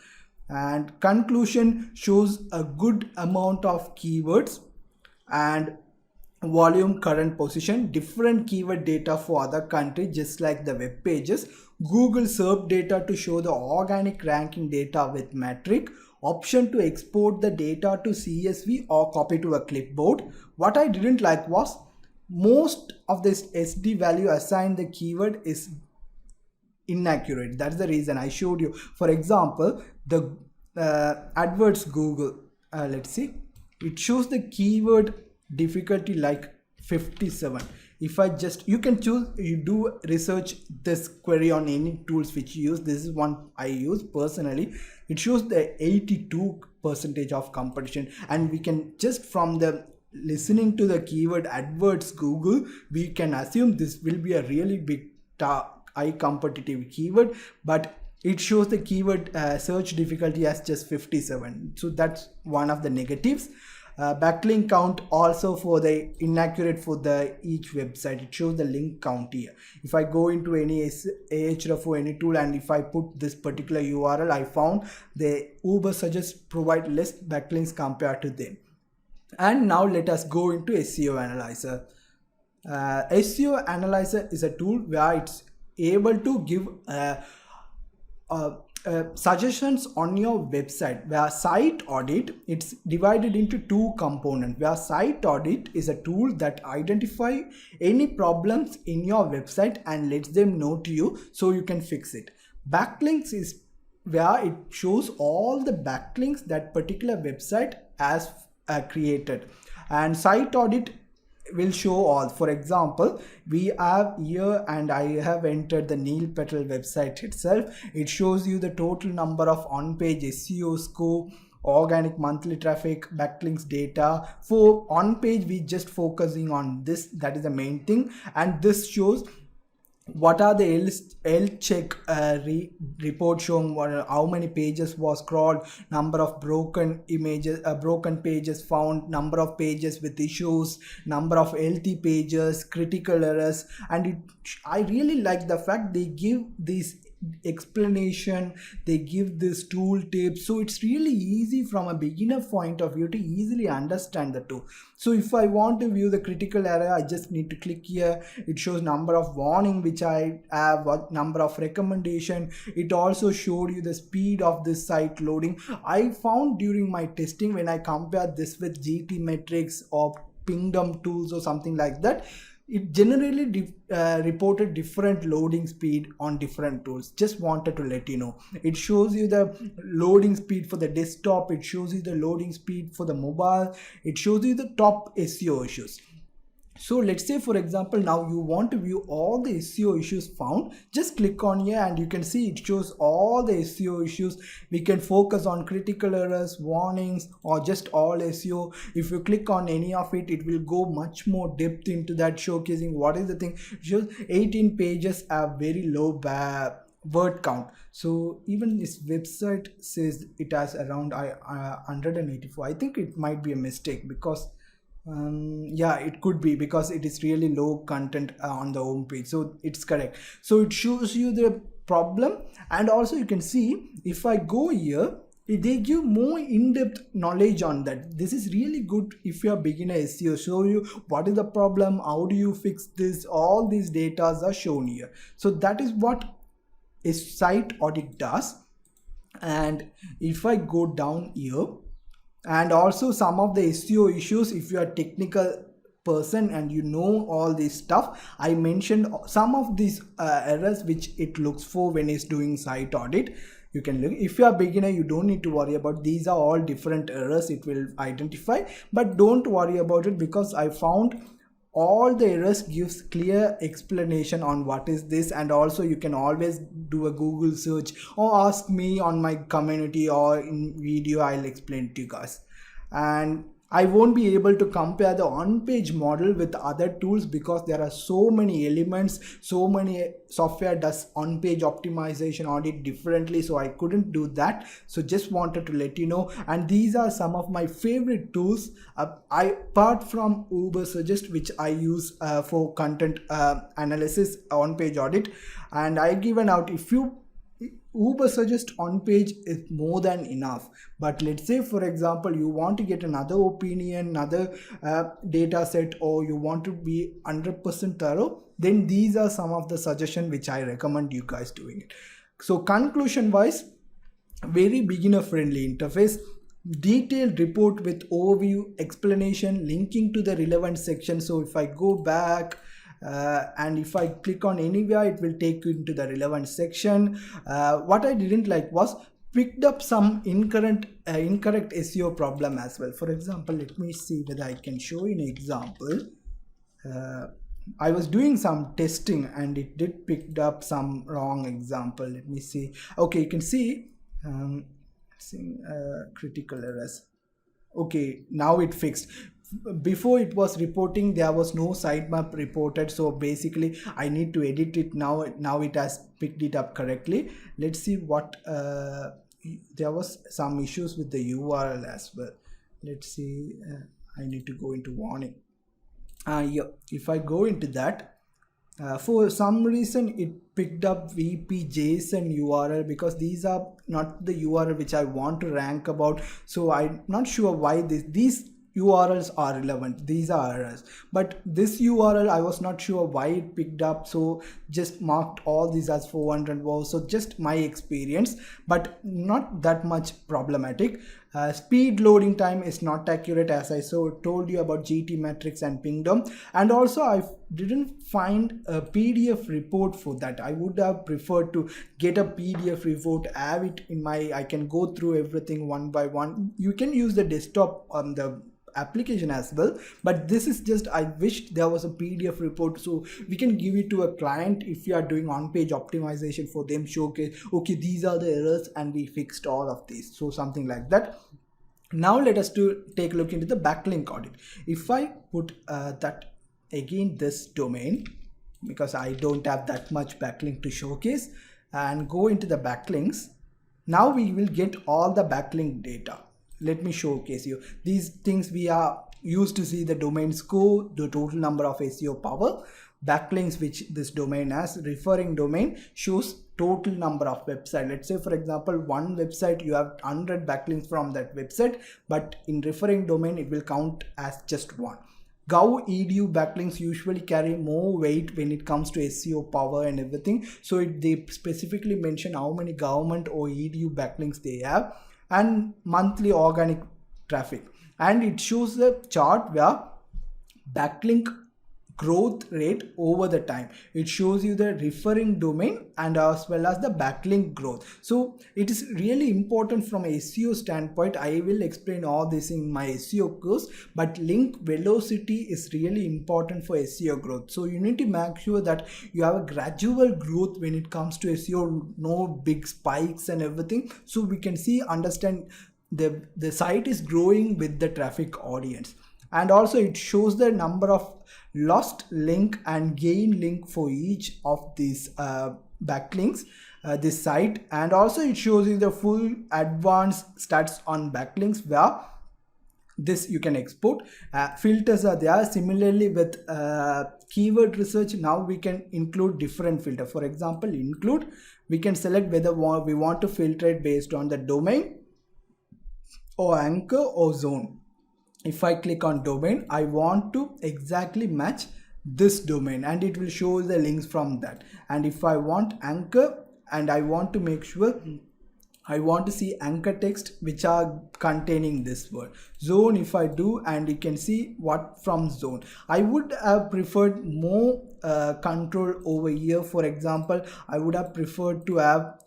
And conclusion shows a good amount of keywords and volume, current position, different keyword data for other countries, just like the web pages. Google SERP data to show the organic ranking data with metric. option to export the data to CSV or copy to a clipboard. What I didn't like was most of this SD value assigned the keyword is inaccurate. That's the reason I showed you. For example, the AdWords Google, let's see, it shows the keyword difficulty like 57. If I just, you can choose, you do research this query on any tools which you use. This is one I use personally. It shows the 82% of competition, and we can just from the listening to the keyword AdWords Google, we can assume this will be a really big high competitive keyword, but it shows the keyword search difficulty as just 57. So that's one of the negatives. Backlink count also for the inaccurate for the each website. It shows the link count here. If I go into any Ahrefs or any tool, and if I put this particular URL, I found the Ubersuggest provide less backlinks compared to them. And now let us go into SEO Analyzer. SEO Analyzer is a tool where it's able to give suggestions on your website. Where Site Audit, it's divided into two components. Where Site Audit is a tool that identify any problems in your website and lets them know to you so you can fix it. Backlinks is where it shows all the backlinks that particular website has created, and Site Audit will show all. For example, we have here, and I have entered the Neil Patel website itself. It shows you the total number of on-page SEO score, organic monthly traffic, backlinks data. For on-page, we just focusing on this, that is the main thing, and this shows what are the health check report showing how many pages was crawled, number of broken images, broken pages found, number of pages with issues, number of healthy pages, critical errors. And I really like the fact they give these explanation, they give this tool tips, so it's really easy from a beginner point of view to easily understand the tool. So if I want to view the critical error, I just need to click here. It shows number of warning which I have, what number of recommendation. It also showed you the speed of this site loading. I found during my testing, when I compared this with GTmetrix or Pingdom tools or something like that, it generally reported different loading speed on different tools. Just wanted to let you know. It shows you the loading speed for the desktop, it shows you the loading speed for the mobile, it shows you the top SEO issues. So let's say, for example, now you want to view all the SEO issues found. Just click on here and you can see it shows all the SEO issues. We can focus on critical errors, warnings, or just all SEO. If you click on any of it, it will go much more depth into that, showcasing what is the thing. It shows 18 pages have very low word count. So even this website says it has around 184. I think it might be a mistake, because yeah, it could be, because it is really low content on the home page. So it's correct. So it shows you the problem, and also you can see if I go here, they give more in-depth knowledge on that. This is really good if you are beginner SEO. Show you what is the problem, how do you fix this, all these data are shown here. So that is what a Site Audit does. And if I go down here, and also some of the SEO issues, if you are a technical person and you know all this stuff, I mentioned some of these errors which it looks for when it's doing Site Audit. You can look. If you are beginner, you don't need to worry about these. Are all different errors it will identify, but don't worry about it, because I found all the errors gives clear explanation on what is this. And also you can always do a Google search or ask me on my community or in video, I'll explain to you guys. And I won't be able to compare the on-page model with other tools, because there are so many elements, so many software does on-page optimization audit differently, so I couldn't do that. So just wanted to let you know. And these are some of my favorite tools, apart from Ubersuggest, which I use for content analysis, on-page audit. And I given out, if you Ubersuggest on page is more than enough, but let's say, for example, you want to get another opinion, another data set, or you want to be 100% thorough, then these are some of the suggestions which I recommend you guys doing it. So conclusion wise, very beginner friendly interface, detailed report with overview, explanation, linking to the relevant section. So if I go back and if I click on anywhere, it will take you into the relevant section. What I didn't like was picked up some incorrect SEO problem as well. For example, let me see whether I can show you an example. I was doing some testing and it did pick up some wrong example. Let me see. Okay, you can see critical errors. Okay, now it fixed. Before it was reporting, there was no sitemap reported, so basically I need to edit it now. It has picked it up correctly. Let's see what there was some issues with the URL as well. Let's see. I need to go into warning. Yeah, if I go into that, for some reason it picked up VP.json URL, because these are not the URL which I want to rank about. So I'm not sure why these URLs are relevant. These are errors, but this URL I was not sure why it picked up, so just marked all these as 400 words. So just my experience, but not that much problematic. Speed loading time is not accurate, as I told you about GTmetrix and Pingdom, and also I didn't find a PDF report for that. I would have preferred to get a PDF report, have it in my, I can go through everything one by one. You can use the desktop on the application as well, but this is just, I wished there was a PDF report so we can give it to a client if you are doing on-page optimization for them, showcase, okay, these are the errors and we fixed all of these. So something like that. Now let us take a look into the backlink audit. If I put that again, this domain, because I don't have that much backlink to showcase, and go into the backlinks, now we will get all the backlink data. Let me showcase you these things. We are used to see the domain score, the total number of SEO power, backlinks which this domain has, referring domain shows total number of website. Let's say for example, one website you have 100 backlinks from that website, but in referring domain it will count as just one. Gov edu backlinks usually carry more weight when it comes to SEO power and everything. So they specifically mention how many government or edu backlinks they have, and monthly organic traffic, and it shows the chart where backlink growth rate over the time. It shows you the referring domain and as well as the backlink growth. So it is really important from a SEO standpoint. I will explain all this in my SEO course, but link velocity is really important for SEO growth. So you need to make sure that you have a gradual growth when it comes to SEO, no big spikes and everything. So we can understand the site is growing with the traffic audience. And also it shows the number of lost link and gain link for each of these backlinks, this site. And also it shows you the full advanced stats on backlinks, where this you can export. Filters are there. Similarly with keyword research, now we can include different filter. For example, include, we can select whether we want to filter it based on the domain or anchor or zone. If I click on domain, I want to exactly match this domain and it will show the links from that. And if I want anchor, and I want to make sure I want to see anchor text which are containing this word. Zone, if I do, and you can see what from zone. I would have preferred more control over here. For example, I would have preferred to have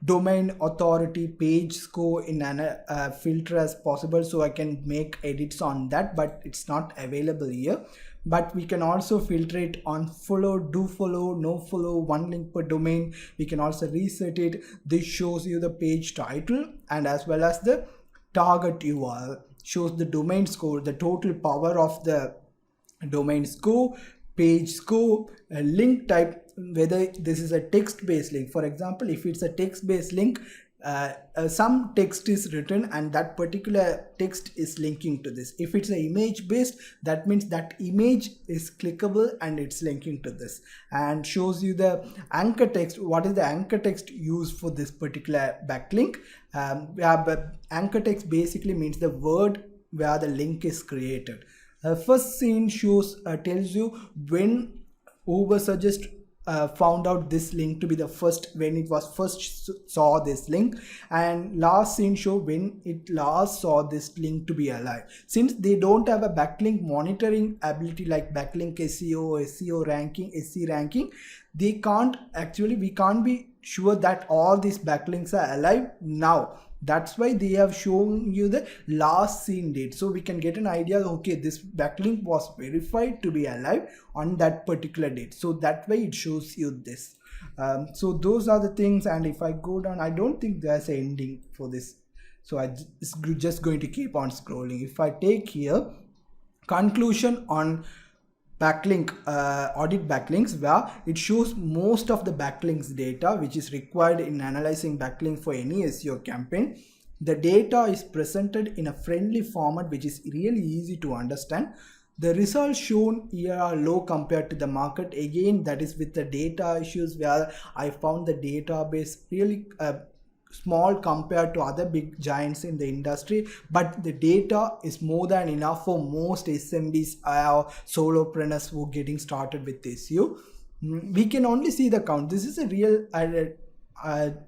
domain authority page score in an filter as possible, so I can make edits on that, but it's not available here. But we can also filter it on follow, do follow, no follow, one link per domain. We can also reset it. This shows you the page title and as well as the target URL. Shows the domain score, the total power of the domain score, page score, a link type, whether this is a text-based link. For example, if it's a text-based link, some text is written and that particular text is linking to this. If it's an image based, that means that image is clickable and it's linking to this. And shows you the anchor text. What is the anchor text used for this particular backlink? But anchor text basically means the word where the link is created. First scene shows tells you when Ubersuggest found out this link to be the first when it was first saw this link, and last seen show when it last saw this link to be alive. Since they don't have a backlink monitoring ability like backlink SEO ranking, SC ranking, they can't actually, we can't be sure that all these backlinks are alive now. That's why they have shown you the last seen date, so we can get an idea, okay, this backlink was verified to be alive on that particular date. So that way it shows you this. So those are the things. And if I go down, I don't think there's an ending for this, so it's just going to keep on scrolling. If I take here conclusion on backlink, audit backlinks, where it shows most of the backlinks data which is required in analyzing backlink for any SEO campaign. The data is presented in a friendly format which is really easy to understand. The results shown here are low compared to the market. Again, that is with the data issues, where I found the database really small compared to other big giants in the industry, but the data is more than enough for most SMBs or solopreneurs who are getting started with SEO. We can only see the count. This is a real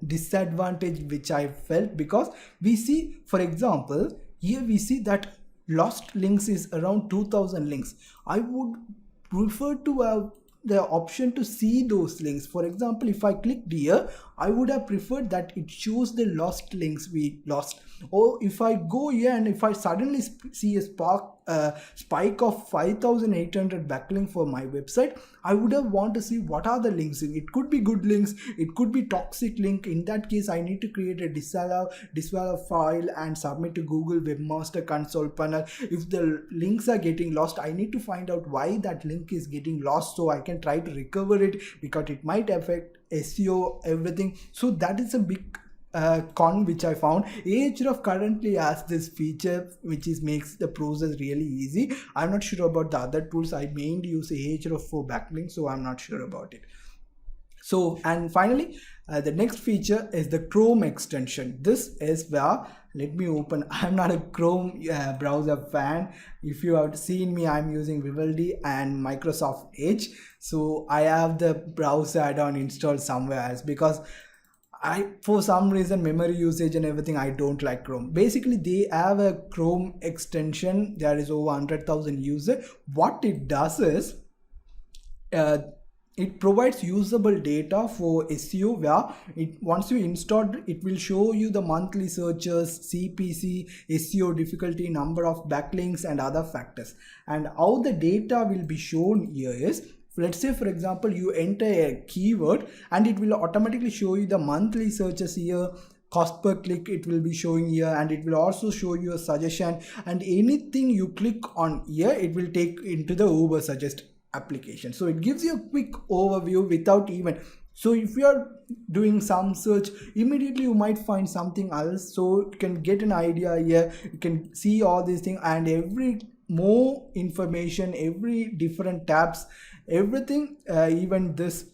disadvantage which I felt, because we see, for example, here we see that lost links is around 2000 links. I would prefer to have the option to see those links. For example, if I clicked here, I would have preferred that it shows the lost links we lost. Or if I go here and if I suddenly see a spike of 5800 backlink for my website, I would have want to see what are the links. It could be good links, it could be toxic link. In that case, I need to create a disallow file and submit to Google Webmaster Console panel. If the links are getting lost, I need to find out why that link is getting lost, so I can try to recover it, because it might affect SEO, everything. So that is a big con which I found. Ahrefs currently has this feature which makes the process really easy. I'm not sure about the other tools. I mainly use Ahrefs for backlinks, so I'm not sure about it. So, and finally, the next feature is the Chrome extension. This is where, let me open, I'm not a Chrome browser fan. If you have seen me, I'm using Vivaldi and Microsoft Edge. So I have the browser add-on installed somewhere else, because for some reason, memory usage and everything, I don't like Chrome. Basically, they have a Chrome extension. There is over 100,000 users. What it does is, it provides usable data for SEO, where once you install it will show you the monthly searches, CPC, SEO difficulty, number of backlinks and other factors. And how the data will be shown here is, let's say for example, you enter a keyword and it will automatically show you the monthly searches here, cost per click it will be showing here, and it will also show you a suggestion, and anything you click on here it will take into the Ubersuggest application. So it gives you a quick overview without even, so if you are doing some search, immediately you might find something else, so you can get an idea here. You can see all these things, and every more information, every different tabs, everything, even this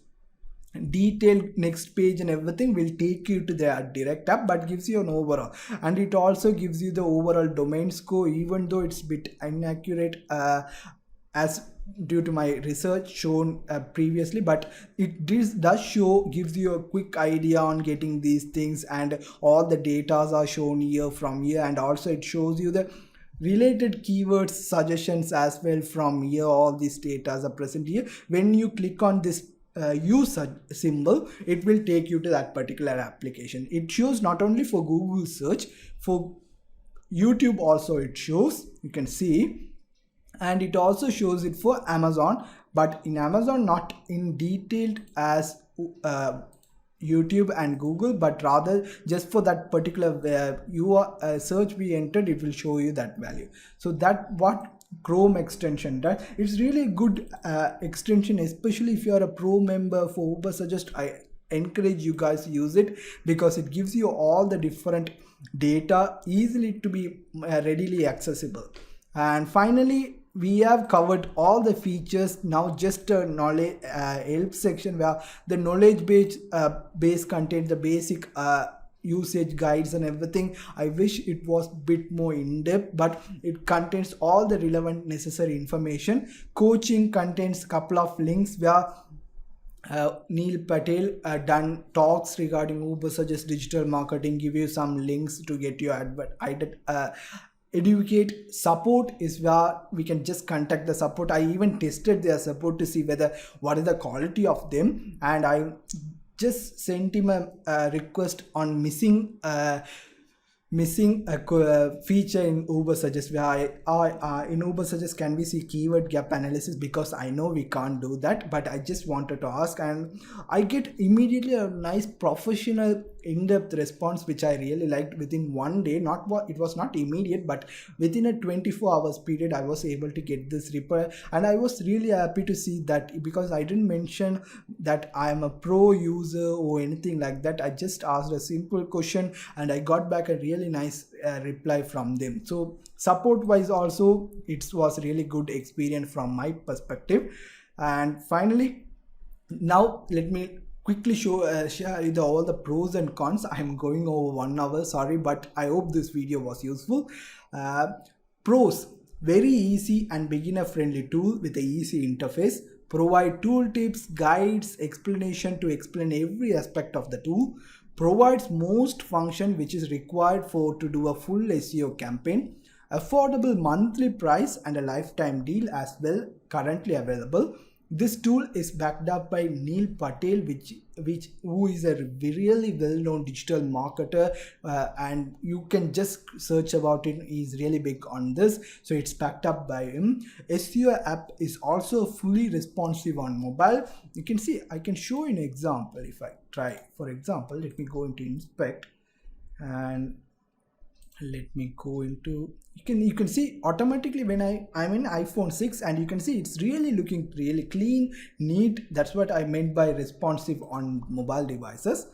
detailed next page and everything will take you to their direct app, but gives you an overall. And it also gives you the overall domain score, even though it's a bit inaccurate as due to my research shown previously, but it does show, gives you a quick idea on getting these things, and all the data are shown here from here, and also it shows you the related keywords suggestions as well from here. All these data are present here. When you click on this use symbol, it will take you to that particular application. It shows not only for Google search, for YouTube also it shows, you can see, and it also shows it for Amazon, but in Amazon not in detailed as YouTube and Google, but rather just for that particular search we entered, it will show you that value. So that what Chrome extension does. It's really good extension, especially if you are a pro member for Ubersuggest. I encourage you guys to use it, because it gives you all the different data easily to be readily accessible. And finally, we have covered all the features. Now just a knowledge help section, where the knowledge base contains the basic usage guides and everything. I wish it was a bit more in depth, but it contains all the relevant necessary information. Coaching contains a couple of links where Neil Patel done talks regarding Uber Suggest digital marketing, give you some links to get your educate. Support is where we can just contact the support. I even tested their support to see whether what is the quality of them, and I just sent him a request on missing a feature in Uber Suggest, where in Uber Suggest can we see keyword gap analysis, because I know we can't do that, but I just wanted to ask, and I get immediately a nice professional in-depth response which I really liked within one day. Not what it was not immediate, but within a 24 hours period I was able to get this reply, and I was really happy to see that, because I didn't mention that I am a pro user or anything like that. I just asked a simple question and I got back a really nice reply from them. So support wise also it was really good experience from my perspective. And finally, now let me quickly share you all the pros and cons. I'm going over 1 hour, sorry, but I hope this video was useful. Pros: very easy and beginner friendly tool with a easy interface. Provide tool tips, guides, explanation to explain every aspect of the tool. Provides most function which is required for to do a full SEO campaign. Affordable monthly price and a lifetime deal as well currently available. This tool is backed up by Neil Patel, who is a really well-known digital marketer, and you can just search about it. He's really big on this, so it's backed up by him. SEO app is also fully responsive on mobile. You can see, I can show you an example. If I try, for example, let me go into inspect, and let me go into, you can see automatically when I'm in iPhone 6, and you can see it's really looking really clean, neat. That's what I meant by responsive on mobile devices.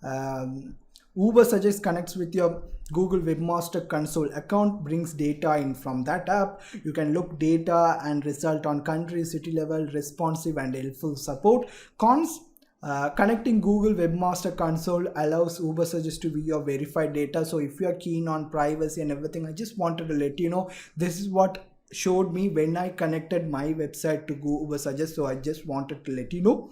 Uber Suggest connects with your Google Webmaster Console account, brings data in from that app. You can look data and result on country, city level, responsive and helpful support. Cons: connecting Google Webmaster Console allows Uber Suggest to view your verified data. So if you are keen on privacy and everything, I just wanted to let you know this is what showed me when I connected my website to Uber Suggest. So I just wanted to let you know.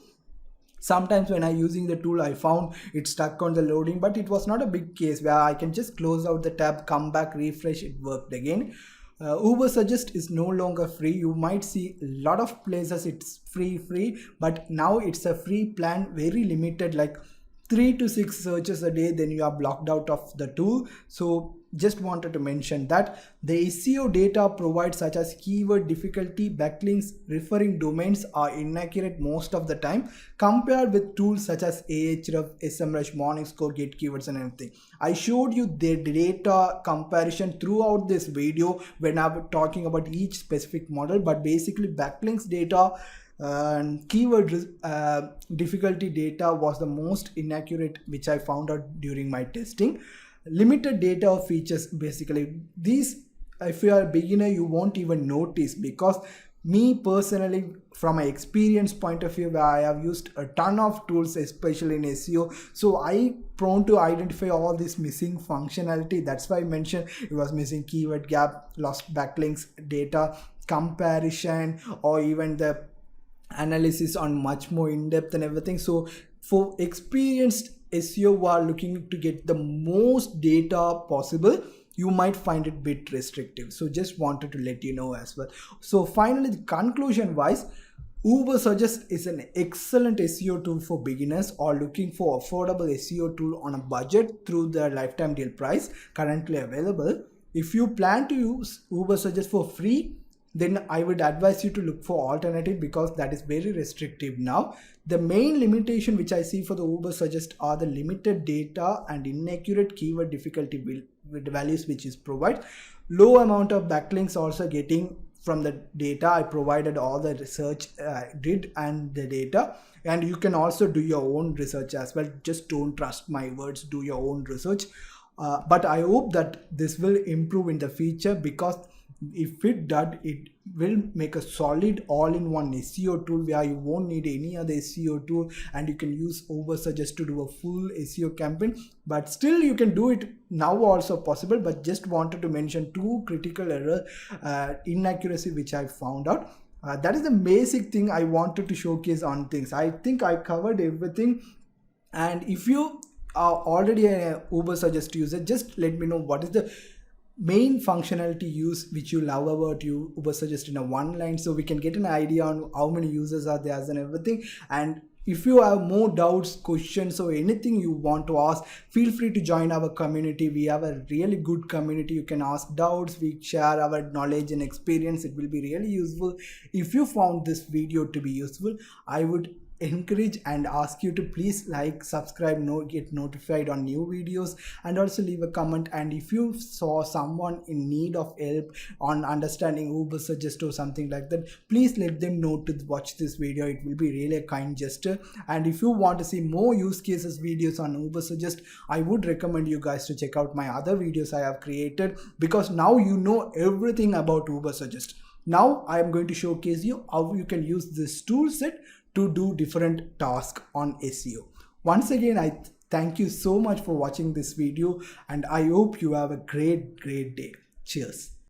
Sometimes when I using the tool, I found it stuck on the loading, but it was not a big case where I can just close out the tab, come back, refresh, it worked again. Uber Suggest is no longer free. You might see a lot of places it's free, but now it's a free plan, very limited, like 3 to 6 searches a day, then you are blocked out of the tool. So just wanted to mention that. The SEO data provided such as keyword difficulty, backlinks, referring domains are inaccurate most of the time compared with tools such as Ahrefs, SEMrush, Morningscore, Get Keywords and everything. I showed you the data comparison throughout this video when I'm talking about each specific model, but basically backlinks data and keyword difficulty data was the most inaccurate which I found out during my testing. Limited data features, basically these, if you are a beginner, you won't even notice, because me personally, from my experience point of view, where I have used a ton of tools, especially in SEO, so I prone to identify all this missing functionality. That's why I mentioned it was missing keyword gap, lost backlinks, data comparison, or even the analysis on much more in depth and everything. So for experienced SEO who are looking to get the most data possible, you might find it a bit restrictive. So just wanted to let you know as well. So finally, the conclusion wise, Uber Suggest is an excellent SEO tool for beginners or looking for affordable SEO tool on a budget through the lifetime deal price currently available. If you plan to use Uber Suggest for free, then I would advise you to look for alternative, because that is very restrictive now. The main limitation which I see for the Uber Suggest are the limited data and inaccurate keyword difficulty with values which is provide. Low amount of backlinks also getting from the data. I provided all the research did and the data, and you can also do your own research as well. Just don't trust my words, do your own research. But I hope that this will improve in the future, because if it does, it will make a solid all-in-one SEO tool where you won't need any other SEO tool, and you can use Uber Suggest to do a full SEO campaign. But still you can do it now also possible, but just wanted to mention two critical error inaccuracy which I found out. That is the basic thing I wanted to showcase on things. I think I covered everything. And if you are already a Uber Suggest user, just let me know what is the main functionality use which you love about you Uber Suggest in a one line, so we can get an idea on how many users are there and everything. And if you have more doubts, questions, or anything you want to ask, feel free to join our community. We have a really good community. You can ask doubts, we share our knowledge and experience. It will be really useful. If you found this video to be useful, I would encourage and ask you to please like, subscribe, get notified on new videos, and also leave a comment. And if you saw someone in need of help on understanding Uber Suggest or something like that, please let them know to watch this video. It will be really a kind gesture. And if you want to see more use cases videos on Uber Suggest, I would recommend you guys to check out my other videos I have created, because now you know everything about Uber Suggest. Now I am going to showcase you how you can use this tool set to do different tasks on SEO. Once again, I thank you so much for watching this video, and I hope you have a great day. Cheers.